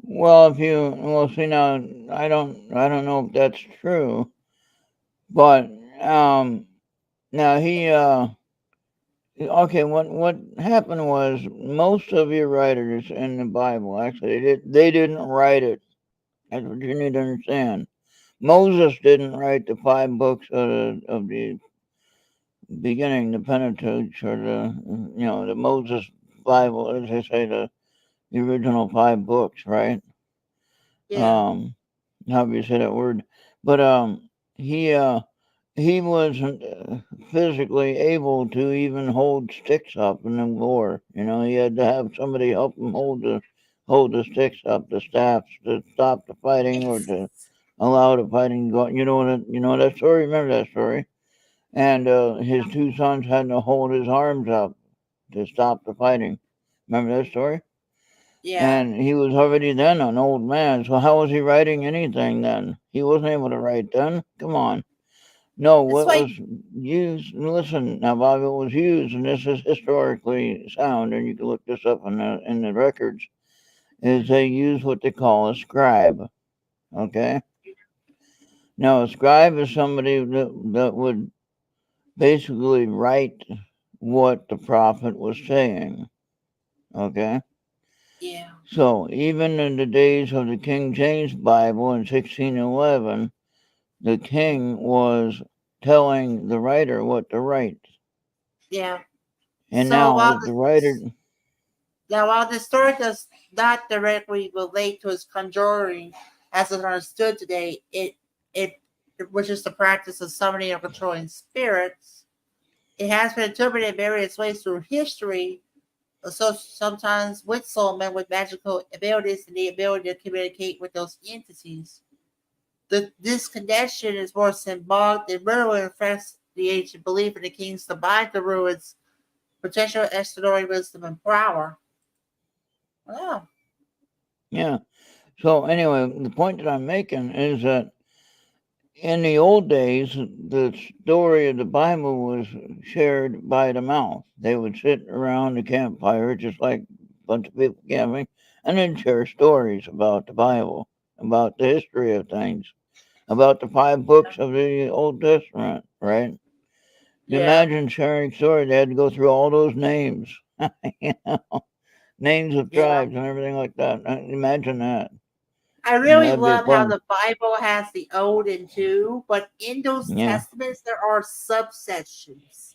Well, if you see now, I don't know if that's true, but now he okay. What happened was most of your writers in the Bible actually they didn't write it. That's what you need to understand. Moses didn't write the 5 books of the beginning, the Pentateuch, or the Moses Bible, as they say, the original 5 books, right? Yeah, However you say that word, but he uh, he wasn't physically able to even hold sticks up in the war. He had to have somebody help him hold the sticks up, the staffs, to stop the fighting or to allow the fighting to go. You know that story. Remember that story? And his 2 sons had to hold his arms up to stop the fighting. Remember that story? yeah. And he was already then an old man, so how was he writing anything then? He wasn't able to write then. Come on. No, That's what why. was used, listen, now, Bob, it was used, and this is historically sound, and you can look this up in the records, is they use what they call a scribe, okay? Now, a scribe is somebody that would basically write what the prophet was saying, okay? Yeah, So, even in the days of the King James Bible in 1611, the king was telling the writer what to write. yeah. And So now, if the writer, while the story does not directly relate to his conjuring as it's understood today, it which is the practice of summoning or controlling spirits, it has been interpreted in various ways through history. So sometimes with soulmen with magical abilities and the ability to communicate with those entities. This connection is more symbolic than literal and reflects the ancient belief in the kings combined the ruins, potential extraordinary wisdom and power. Wow. yeah. So, anyway, the point that I'm making is that in the old days, the story of the Bible was shared by the mouth. They would sit around the campfire, just like a bunch of people camping, and then share stories about the Bible, about the history of things, about the 5 books of the Old Testament, right? You Yeah. imagine sharing stories, they had to go through all those names, you know, names of Yeah. tribes and everything like that. Imagine that. I really That'd be love how fun. the Bible has the old and new, but in those Yeah, testaments there are subsections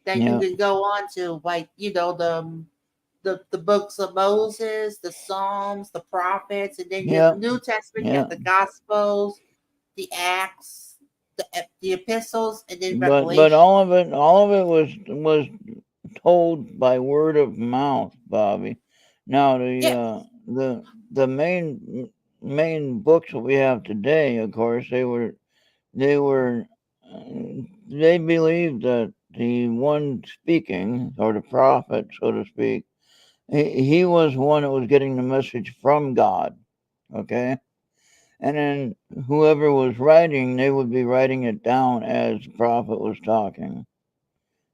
that you yeah, can go on to, like the books of Moses, the Psalms, the prophets, and then you yeah, the New Testament, you yeah. got the Gospels, the Acts, the epistles, and then But Revelation. all of it was told by word of mouth, Bobby. Now Yeah, the main books that we have today, of course, they were they believed that the one speaking, or the prophet, so to speak, he was one that was getting the message from God. Okay. And then whoever was writing, they would be writing it down as the prophet was talking.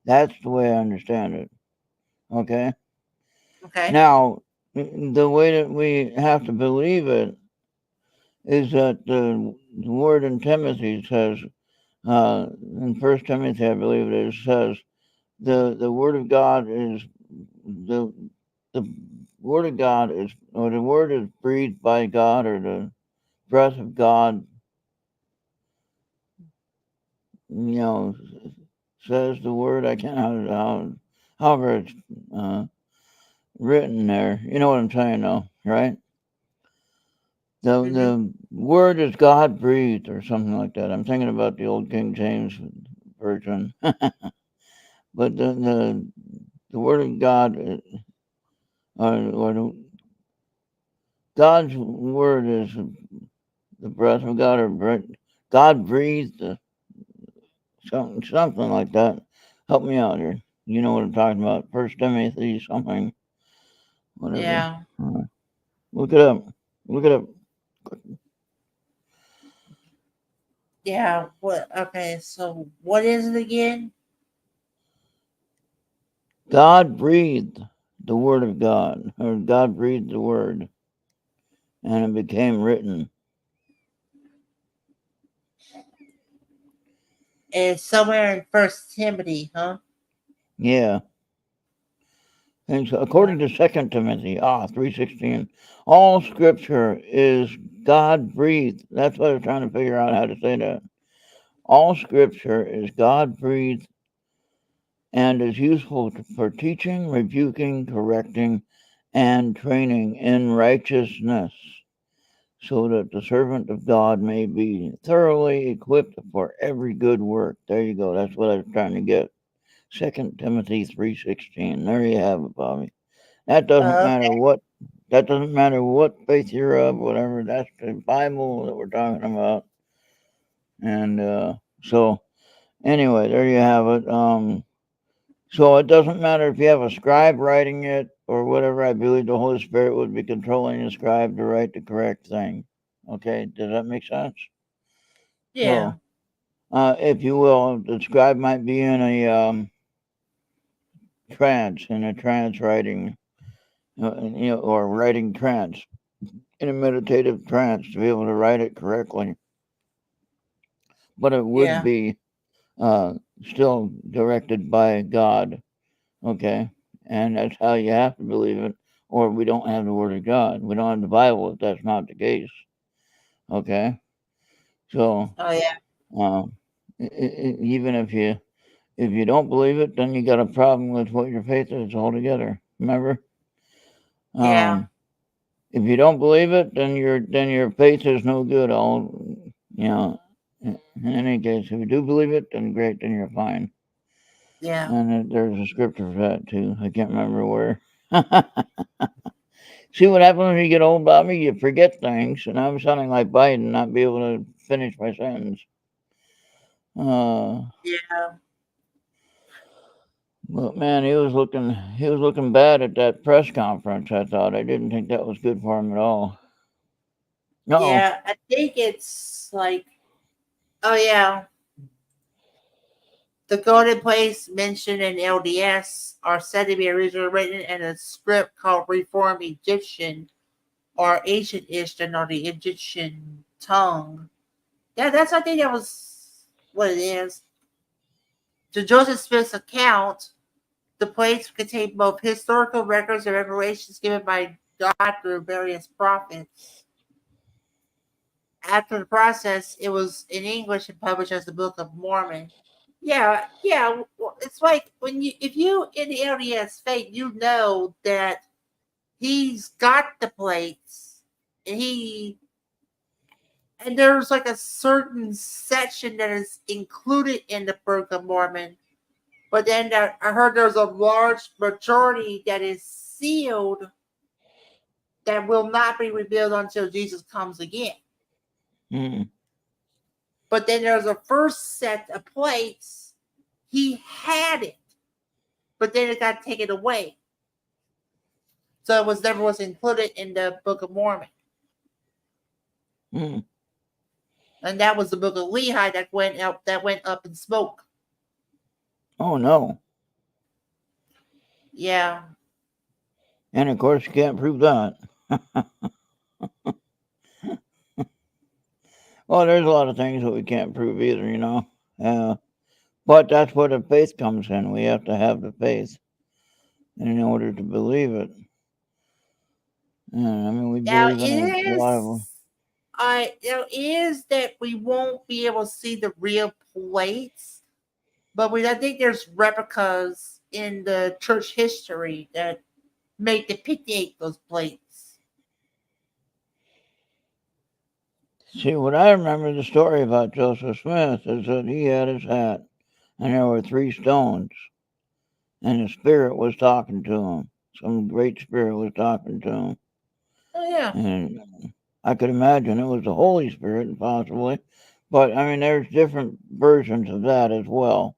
That's the way I understand it. Okay. okay. Now, the way that we have to believe it is that the word in Timothy says, in First Timothy, I believe it is, says the word of God is the the word of God is, or the word is breathed by God, or the breath of God, you know, says the word. I can't however it's uh, written there. You know what I'm saying, though, right? The Mm-hmm. the word is God breathed or something like that. I'm thinking about the old King James version, but the word of God, or God's word is the breath of God, or God breathed, something like that. Help me out here. You know what I'm talking about. First Timothy something. Whatever. Yeah. Look it up. Look it up. Yeah. What? Okay. So what is it again? God breathed the word of God, or God breathed the word, and it became written. It's somewhere in First Timothy, huh? Yeah. And so according to 2 Timothy 3:16, all scripture is God breathed. That's what I was trying to figure out how to say that. All scripture is God breathed and is useful for teaching, rebuking, correcting, and training in righteousness, so that the servant of God may be thoroughly equipped for every good work. There you go. That's what I was trying to get. 2 Timothy 3:16. There you have it, Bobby. That doesn't matter Okay. what. That doesn't matter what faith you're of, whatever. That's the Bible that we're talking about. And so, anyway, there you have it. So it doesn't matter if you have a scribe writing it or whatever. I believe the Holy Spirit would be controlling the scribe to write the correct thing. Okay, does that make sense? Yeah. So, if you will, the scribe might be in a trance writing, or writing trance, in a meditative trance to be able to write it correctly. But it would Yeah. be still directed by God. Okay, and that's how you have to believe it, or we don't have the Word of God. We don't have the Bible if that's not the case. Okay, so Oh yeah. even if you don't believe it, then you got a problem with what your faith is altogether. Remember, Yeah. if you don't believe it, then your faith is no good. You know. In any case, if you do believe it, then great, then you're fine. Yeah. And there's a scripture for that too. I can't remember where. See what happens when you get old, Bobby? You forget things, and I'm sounding like Biden, not be able to finish my sentence. Yeah. But man, he was looking bad at that press conference. I thought I didn't think that was good for him at all. No, Yeah. I think it's like, oh yeah, the golden plates mentioned in LDS are said to be originally written in a script called Reformed Egyptian or Ancient Eastern or the Egyptian tongue. Yeah, I think that was what it is. To Joseph Smith's account, the plates contain both historical records and revelations given by God through various prophets. After the process, it was in English and published as the Book of Mormon. Yeah, yeah. It's like if you in the LDS faith, you know that he's got the plates, and there's like a certain section that is included in the Book of Mormon, but then I heard there's a large majority that is sealed that will not be revealed until Jesus comes again. mm, But then there's a first set of plates. He had it, but then it got taken away. So it was never was included in the Book of Mormon. mm. And that was the Book of Lehi that went up in smoke. Oh no! Yeah. And of course, you can't prove that. Well, there's a lot of things that we can't prove either. But that's where the faith comes in. We have to have the faith in order to believe it. I mean, we Now believe in a lot of them. it is that we won't be able to see the real plates, but I think there's replicas in the church history that make depict those plates. See, what I remember the story about Joseph Smith is that he had his hat, and there were 3 stones, and the spirit was talking to him. Some great spirit was talking to him. Oh yeah. And I could imagine it was the Holy Spirit, possibly. But, I mean, there's different versions of that as well.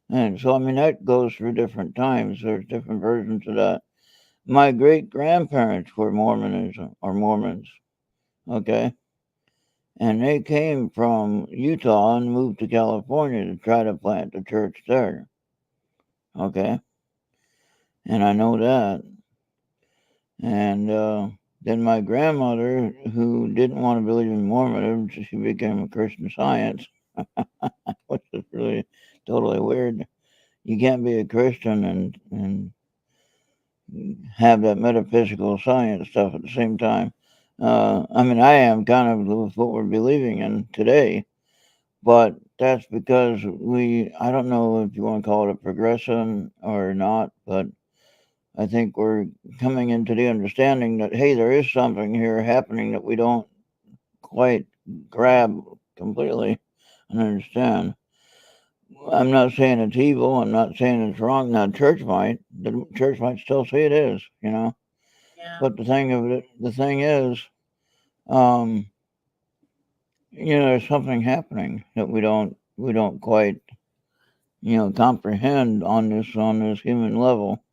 And so, I mean, that goes through different times. There's different versions of that. My great grandparents were Mormonism or Mormons, okay? And they came from Utah and moved to California to try to plant the church there, okay? And I know that. And then my grandmother, who didn't want to believe in Mormonism, she became a Christian Science, which is really totally weird. You can't be a Christian and have that metaphysical science stuff at the same time. I mean, I am kind of with what we're believing in today, but that's because I don't know if you want to call it a progression or not, but I think we're coming into the understanding that, hey, there is something here happening that we don't quite grab completely and understand. I'm not saying it's evil. I'm not saying it's wrong. Now, the church might still say it is, Yeah. But the thing is, um, there's something happening that we don't quite, comprehend on this human level.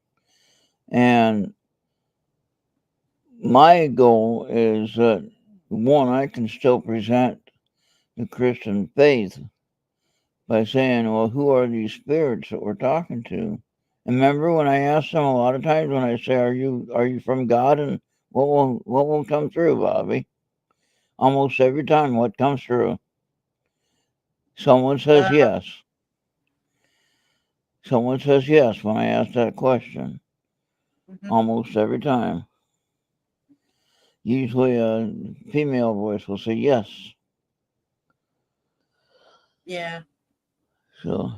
And my goal is that one, I can still present the Christian faith by saying, well, who are these spirits that we're talking to? And remember when I ask them a lot of times when I say, are you from God? And what will come through, Bobby? Almost every time, what comes through? Someone says Uh, yes. Someone says yes when I ask that question. mhm. Almost every time. Usually a female voice will say yes. Yeah. So,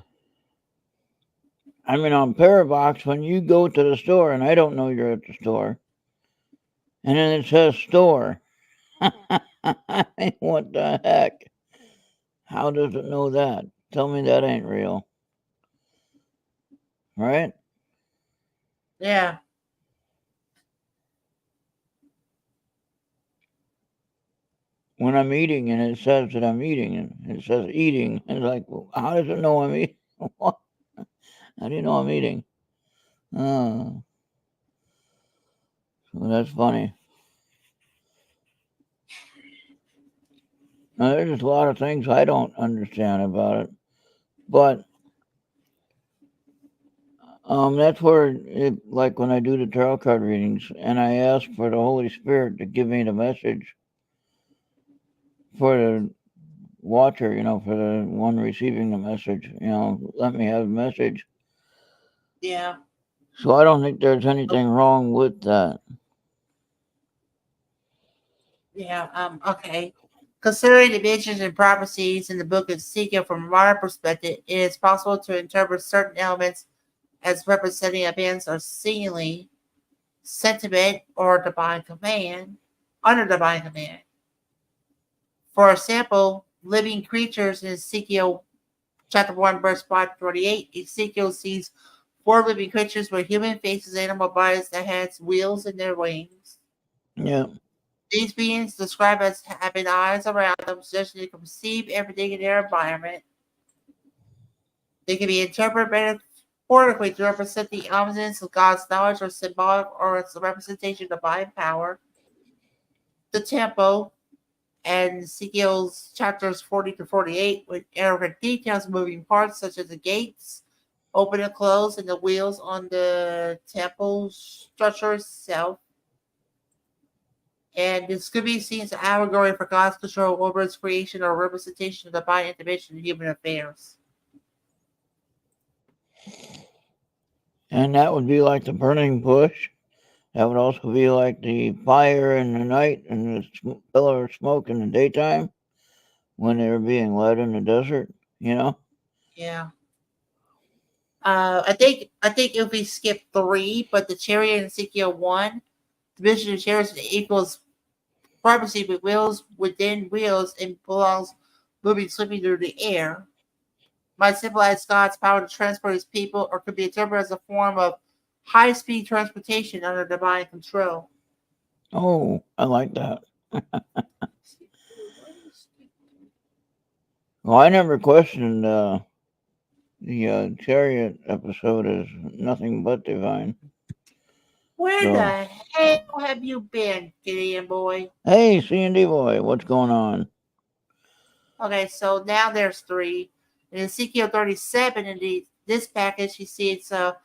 I mean, on Parabox, when you go to the store, and I don't know you're at the store, and then it says store. What the heck? How does it know that? Tell me that ain't real. Right? Yeah. When I'm eating and it says that I'm eating, and it says eating, and it's like, well, how does it know I'm eating? What? How do you know I'm eating? Oh, well, that's funny. Now, there's just a lot of things I don't understand about it, but that's where, like when I do the tarot card readings, and I ask for the Holy Spirit to give me the message for the watcher, for the one receiving the message, let me have the message. Yeah. So I don't think there's anything wrong with that. Yeah. Okay. Considering the visions and prophecies in the book of Ezekiel from a modern perspective, it is possible to interpret certain elements as representing events or seemingly sentiment or divine command under divine command. For example, living creatures in Ezekiel chapter 1, verse 548, Ezekiel sees four living creatures with human faces, animal bodies that has wheels in their wings. Yeah. These beings described as having eyes around them, suggesting they can perceive everything in their environment. They can be interpreted metaphorically to represent the omniscience of God's knowledge or symbolic or as a representation of divine power. The temple and Ezekiel's chapters 40 to 48 with intricate details moving parts such as the gates, open and close, and the wheels on the temple structure itself. And this could be seen as an allegory for God's control over its creation or representation of divine intervention in human affairs. And that would be like the burning bush. That would also be like the fire in the night and the pillar of smoke in the daytime when they were being led in the desert. Yeah. I think if we skip 3, but the chariot in Ezekiel 1, the vision of chariots equals prophecy with wheels within wheels and belongs moving swiftly through the air. Might symbolize God's power to transport his people or could be interpreted as a form of high speed transportation under divine control. Oh, I like that. Well, I never questioned the chariot episode as nothing but divine. Where So, the hell have you been, Gideon boy? hey, C&D boy, what's going on? Okay, so now there's 3. In Ezekiel 37, this package, you see it's a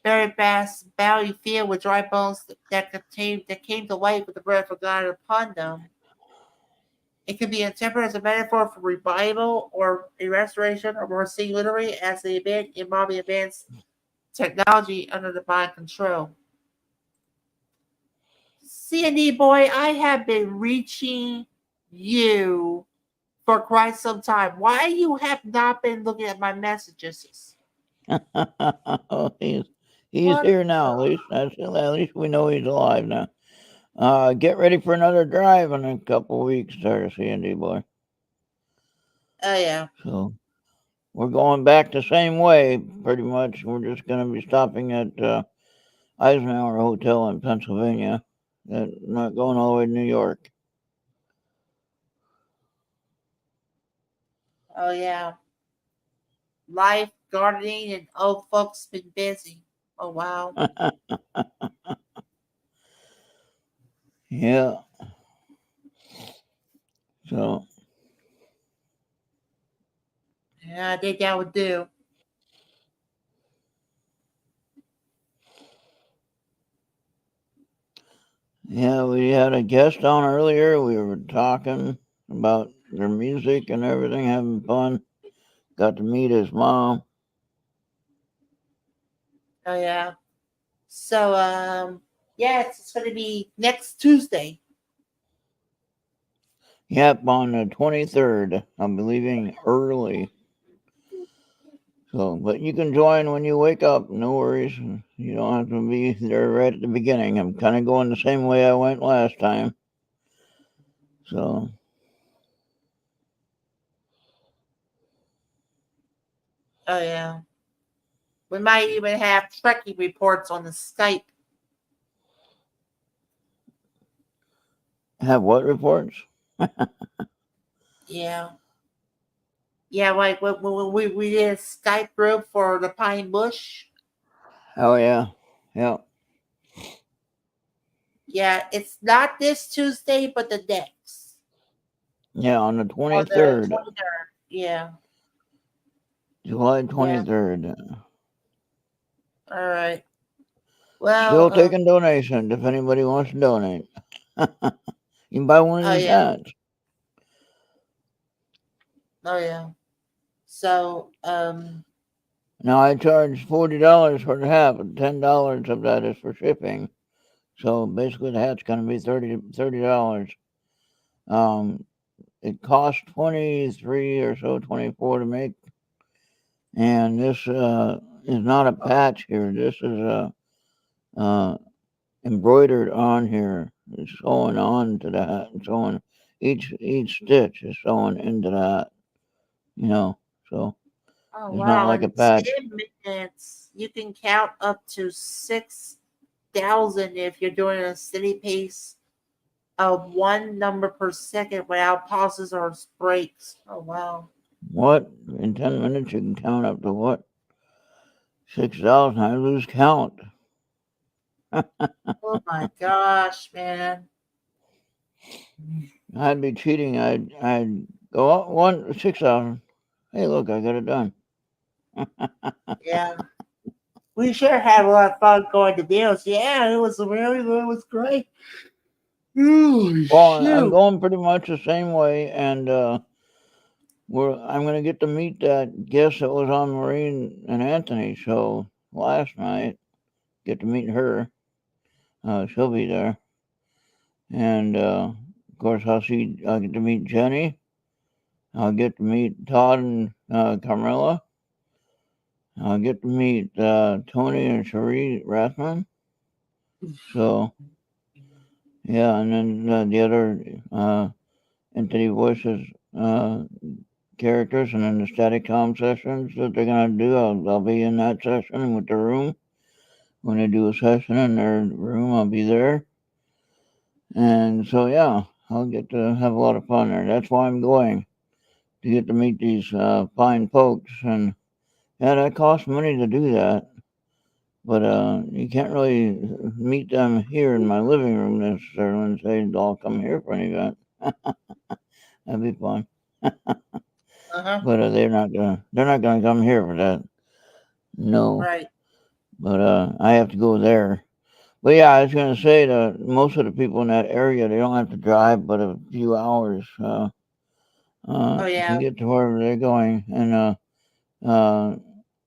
very vast valley field with dry bones that came to life with the breath of God upon them. It can be interpreted as a metaphor for revival or a restoration, or more seen literally as the event involving advanced technology under divine control. C&D boy, I have been reaching you for quite some time. Why you have not been looking at my messages? Oh, he's What? here now. At least we know he's alive now. Get ready for another drive in a couple weeks, there, C&D boy. Oh yeah. So we're going back the same way, pretty much. We're just going to be stopping at Eisenhower Hotel in Pennsylvania. Not going all the way to New York. Oh yeah. Life, gardening, and old folks been busy. Oh wow. Yeah. So Yeah, I think that would do. yeah, we had a guest on earlier. We were talking about their music and everything, having fun. Got to meet his mom. Oh yeah. So yes, it's gonna be next Tuesday. Yep, on the 23rd. I'll be leaving early. So, but you can join when you wake up. No worries. You don't have to be there right at the beginning. I'm kind of going the same way I went last time. So, Oh yeah. We might even have trekking reports on the Skype. have what reports? Yeah. Yeah, like when we did a Skype group for the Pine Bush. Oh, yeah. Yeah. Yeah, it's not this Tuesday, but the next. Yeah, on the Or the 23rd. 23rd. Yeah. July Yeah. 23rd. All right. Still Well, taking donations if anybody wants to donate. You can buy one of oh these yeah. hats. Oh yeah. So, Now, I charge $40 for the hat, but $10 of that is for shipping. So basically, the hat's going to be $30. It costs 23 or so, 24 to make, and this is not a patch here. This is embroidered on here. It's sewing on to the hat. It's sewing each stitch is sewn into the hat. You know, so oh it's not wow, like a in patch. 10 minutes you can count up to 6,000 if you're doing a steady pace of one number per second without pauses or breaks. Oh wow. What in 10 minutes you can count up to what 6,000? I lose count. Oh my gosh, man. I'd be cheating. I'd go up 6,000. Hey, look, I got it done. Yeah. We sure had a lot of fun going to deals. Yeah, it was great. Oh Well, I'm shoot. going pretty much the same way, and I'm going to get to meet that guest that was on Maureen and Anthony's show last night. Get to meet her. She'll be there, and of course I'll get to meet Jenny. I'll get to meet Todd and Carmela. I'll get to meet Tony and Cherie Rathman. So yeah, and then the other entity voices characters, and then the static com sessions that they're gonna do. I'll be in that session with the room. When they do a session in their room, I'll be there. And so yeah, I'll get to have a lot of fun there. That's why I'm going, to get to meet these fine folks. And yeah, that costs money to do that. But you can't really meet them here in my living room necessarily and say they'll come here for an event. That'd be fun. Uh-huh. But they're not gonna come here for that. No. Right. But I have to go there. But yeah, I was gonna say that most of the people in that area, they don't have to drive but a few hours Oh to yeah. get to wherever they're going, and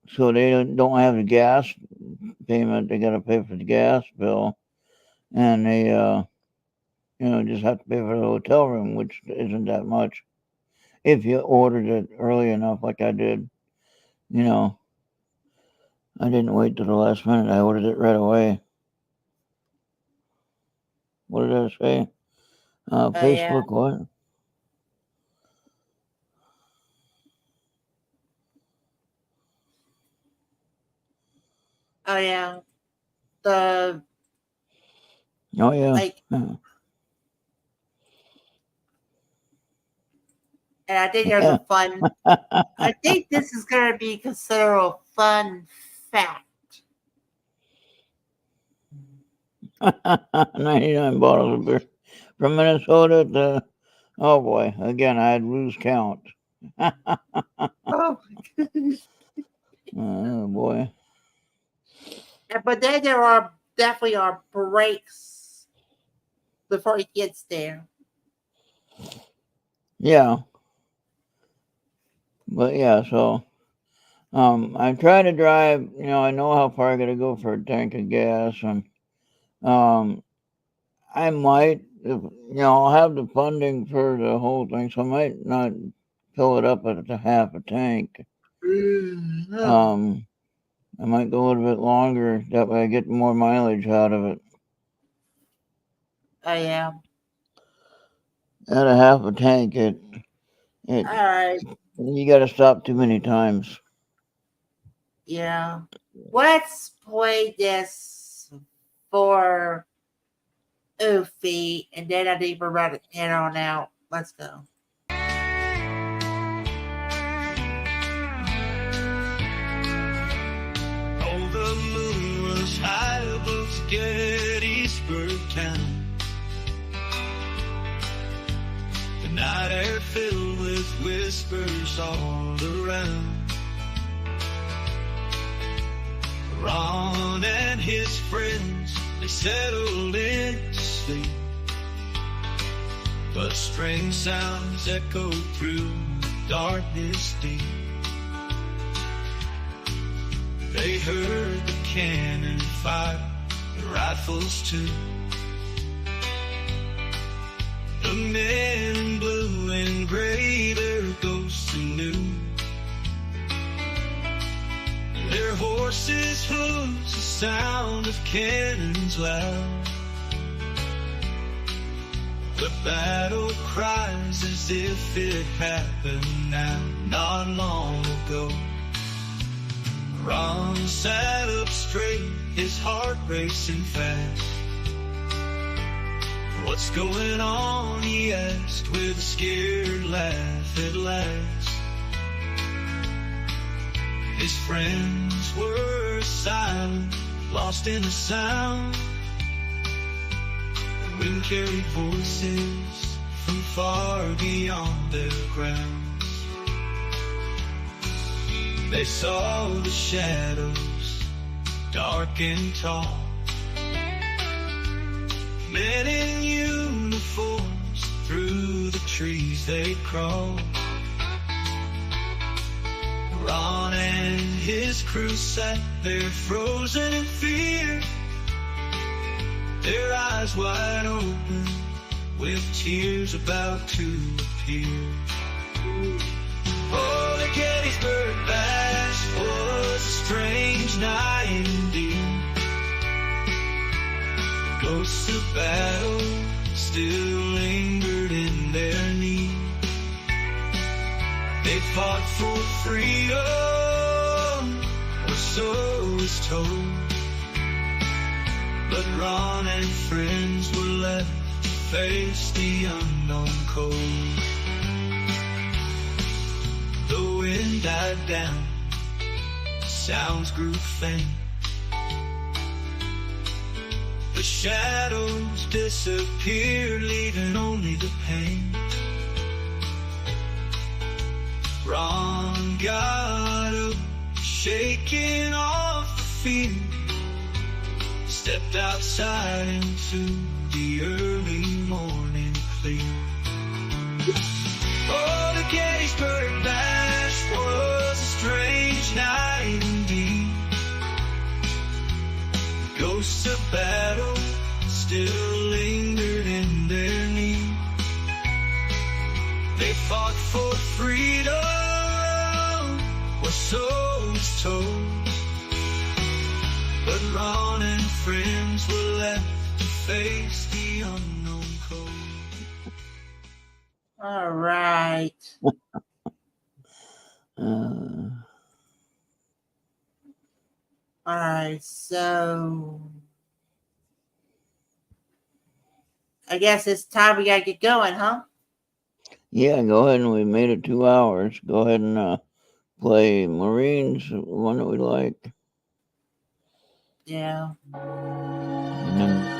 so they don't have the gas payment. They got to pay for the gas bill, and they just have to pay for the hotel room, which isn't that much if you ordered it early enough, like I did. I didn't wait till the last minute. I ordered it right away. What did I say? Oh yeah. Facebook what? Oh yeah. The Oh yeah. like, Yeah. and I think there's a fun. I think this is going to be considered a fun fact. 99 bottles of beer from Minnesota to, oh boy, again, I'd lose count. Oh, Oh boy. but then there are definitely are breaks before he gets there. Yeah. But yeah, so I try to drive, I know how far I gotta go for a tank of gas, and I might, if, I'll have the funding for the whole thing, so I might not fill it up at half a tank. I might go a little bit longer, that way I get more mileage out of it. Oh yeah. At a half a tank, it All right. you got to stop too many times. Yeah. Let's play this for Oofy, and then I need to run it head on out. Let's go. Oh, the moon was high above Gettysburg town. The night air filled with whispers all around. Ron and his friends, they settled in to sleep, but strange sounds echoed through darkness deep. They heard the cannon fire, the rifles too. The men in blue and gray, their ghosts anew. Their horses' hooves, the sound of cannons loud. The battle cries as if it happened now, not long ago. Ron sat up straight, his heart racing fast. What's going on, he asked with a scared laugh at last. His friends were silent, lost in the sound. The wind carried voices from far beyond their grounds. They saw the shadows, dark and tall. Men in uniforms, through the trees they crawled. Ron and his crew sat there frozen in fear, their eyes wide open with tears about to appear. Oh, the Gettysburg Bash was a strange night indeed. The ghosts of battle still lingered in their need. They fought for freedom, or so is told. But Ron and friends were left to face the unknown cold. The wind died down, sounds grew faint. shadows disappear, leaving only the pain. Ron got up, shaking off the fear, stepped outside into the early morning clear. Oh, the Gettysburg Bash was a strange night indeed. Ghosts of battle still lingered in their need. They fought for freedom, or so was told. But Ron and friends were left to face the unknown cold. All right. All right. So I guess it's time we gotta get going, huh? Yeah, go ahead, and we made it 2 hours. Go ahead and play Marines, one that we like. Yeah. And then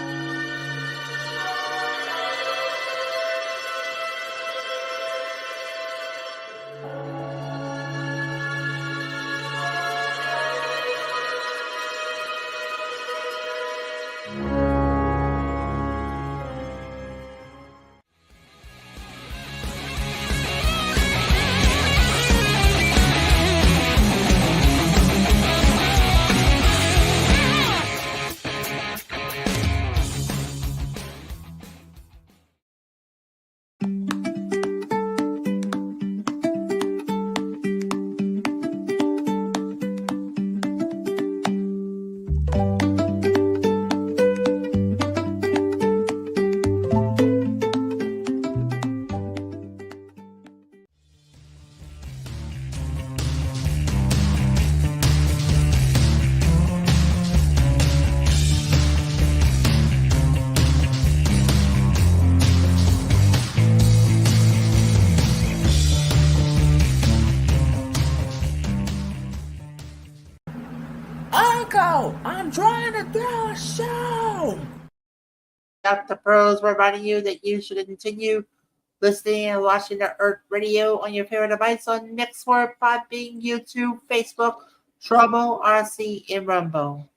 Uncle, I'm trying to throw a show. Dr. Pros reminding you that you should continue listening and watching the Errt Radio on your favorite device on Mixer, Podbean, YouTube, Facebook, Trouble, RC, and Rumble.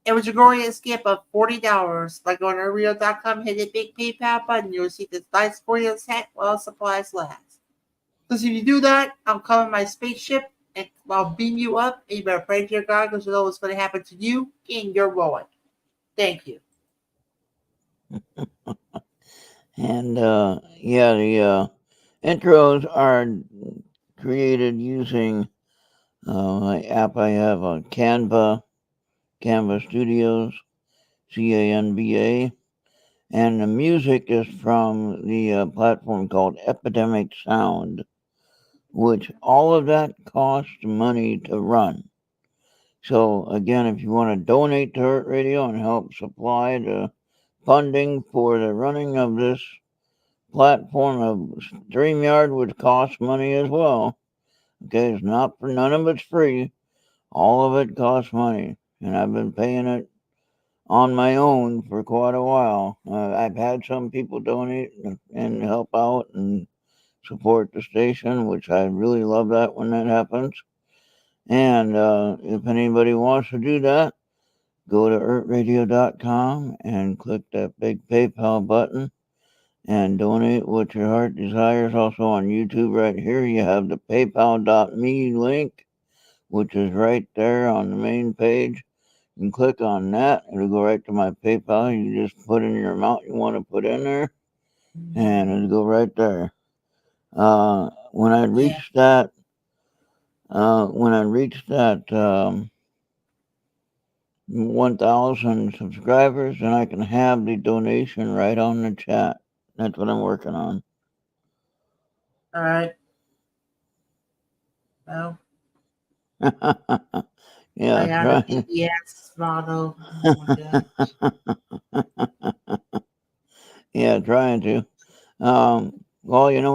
It was a growing skip of $40 by going to Rio.com, hit the big PayPal button. You'll receive this nice for set while supplies last. Because if you do that, I'll come in my spaceship and I'll beam you up. And you better pray to your God because you know what's going to happen to you and your boy. Thank you. And yeah, the intros are created using my app I have on Canva Studios, CANVA, and the music is from the platform called Epidemic Sound, which all of that costs money to run. So again, if you want to donate to Errt Radio and help supply the funding for the running of this platform of StreamYard, which costs money as well. Okay, it's not for none of it's free. All of it costs money, and I've been paying it on my own for quite a while. I've had some people donate and help out and support the station, which I really love that when that happens. And if anybody wants to do that, go to ertradio.com and click that big PayPal button and donate what your heart desires. Also on YouTube right here, you have the paypal.me link, which is right there on the main page. You can click on that. It'll go right to my PayPal. You just put in your amount you want to put in there, and it'll go right there. When I reach that 1,000 subscribers, then I can have the donation right on the chat. That's what I'm working on. All right. Well, Yeah, I got a PBS model. Oh my gosh. Yeah, trying to. Well,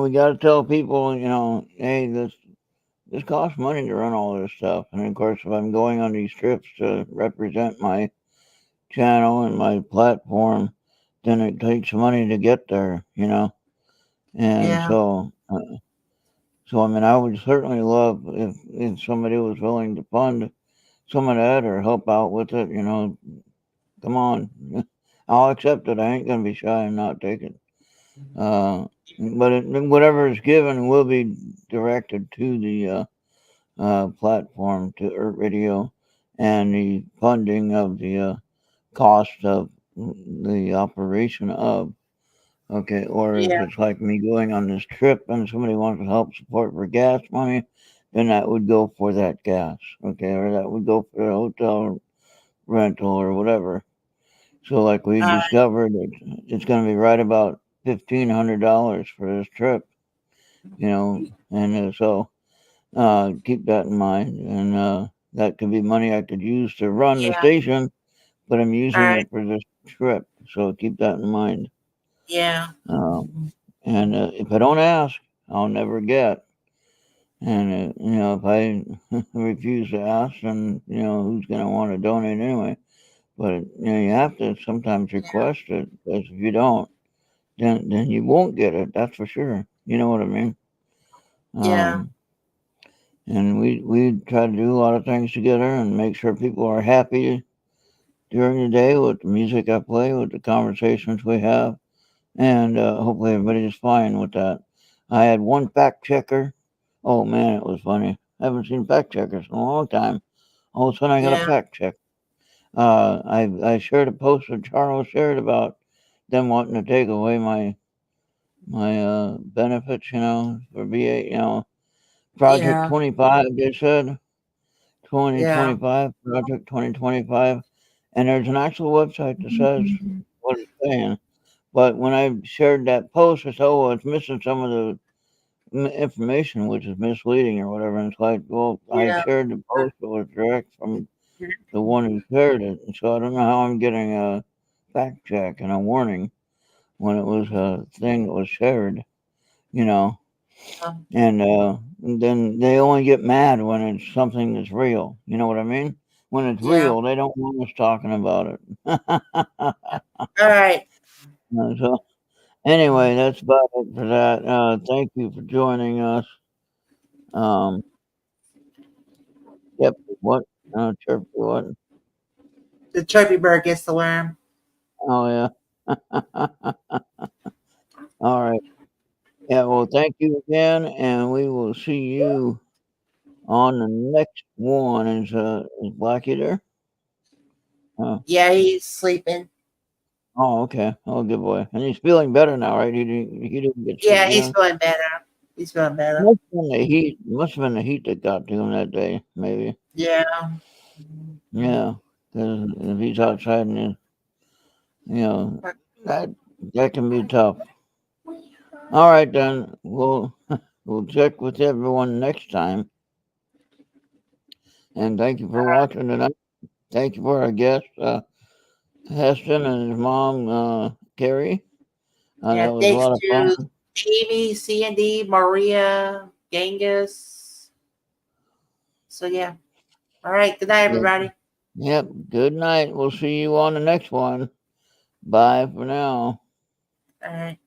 we got to tell people, hey, this costs money to run all this stuff. And of course, if I'm going on these trips to represent my channel and my platform, then it takes money to get there, and Yeah. so I mean, I would certainly love if somebody was willing to fund some of that or help out with it. Come on, I'll accept it. I ain't gonna be shy and not take it. But whatever is given will be directed to the platform, to Errt Radio, and the funding of the cost of the operation of. Okay, or if Yeah. it's like me going on this trip and somebody wants to help support for gas money, then that would go for that gas. Okay, or that would go for the hotel rental or whatever. So, like we All right. discovered, it's going to be right about $1,500 for this trip, and so keep that in mind. And that could be money I could use to run the Yeah. station, but I'm All using right. it for this trip. So keep that in mind. Yeah. Uh, and if I don't ask, I'll never get. And if I refuse to ask, then who's going to want to donate anyway? But you have to sometimes request it, because if you don't, then you won't get it. That's for sure. You know what I mean? Yeah. And we try to do a lot of things together and make sure people are happy during the day with the music I play, with the conversations we have, and hopefully everybody's fine with that. I had one fact checker. Oh man, it was funny. I haven't seen fact checkers in a long time. All of a sudden, I got a Yeah. fact check. I shared a post that Charles shared about them wanting to take away my benefits, for VA, Project Yeah. 25. They said Yeah. 2025, Project 2025, and there's an actual website that says what it's saying. But when I shared that post, I said, "Oh, well, it's missing some of the information, which is misleading or whatever." And it's like, well, I Yeah. shared the post that was direct from the one who shared it, and so I don't know how I'm getting a fact check and a warning when it was a thing that was shared, you know. And then they only get mad when it's something that's real. You know what I mean? When it's Yeah. real, they don't want us talking about it. All right. So anyway, that's about it for that. Thank you for joining us. Um, yep. What? Chirpy what? The chirpy bird gets the worm. Oh yeah. All right. Yeah. Well, thank you again, and we will see you on the next one. Is Blackie there? Oh. Yeah, he's sleeping. Oh, okay. Oh, good boy. And he's feeling better now, right? He didn't get sick Yeah, he's again. feeling better. He's feeling better. Must have been the heat. Must have been the heat that got to him that day, maybe. Yeah. Yeah, because if he's outside and you know that that can be tough. All right, then we'll check with everyone next time. And thank you for watching tonight. Thank you for our guest, Heston, and his mom, Carrie. That Yeah. was a Thanks lot of to fun. Amy, Sandy, Maria, Genghis. So yeah. All right. Good night, Yeah. everybody. Yep. Good night. We'll see you on the next one. Bye for now. All right.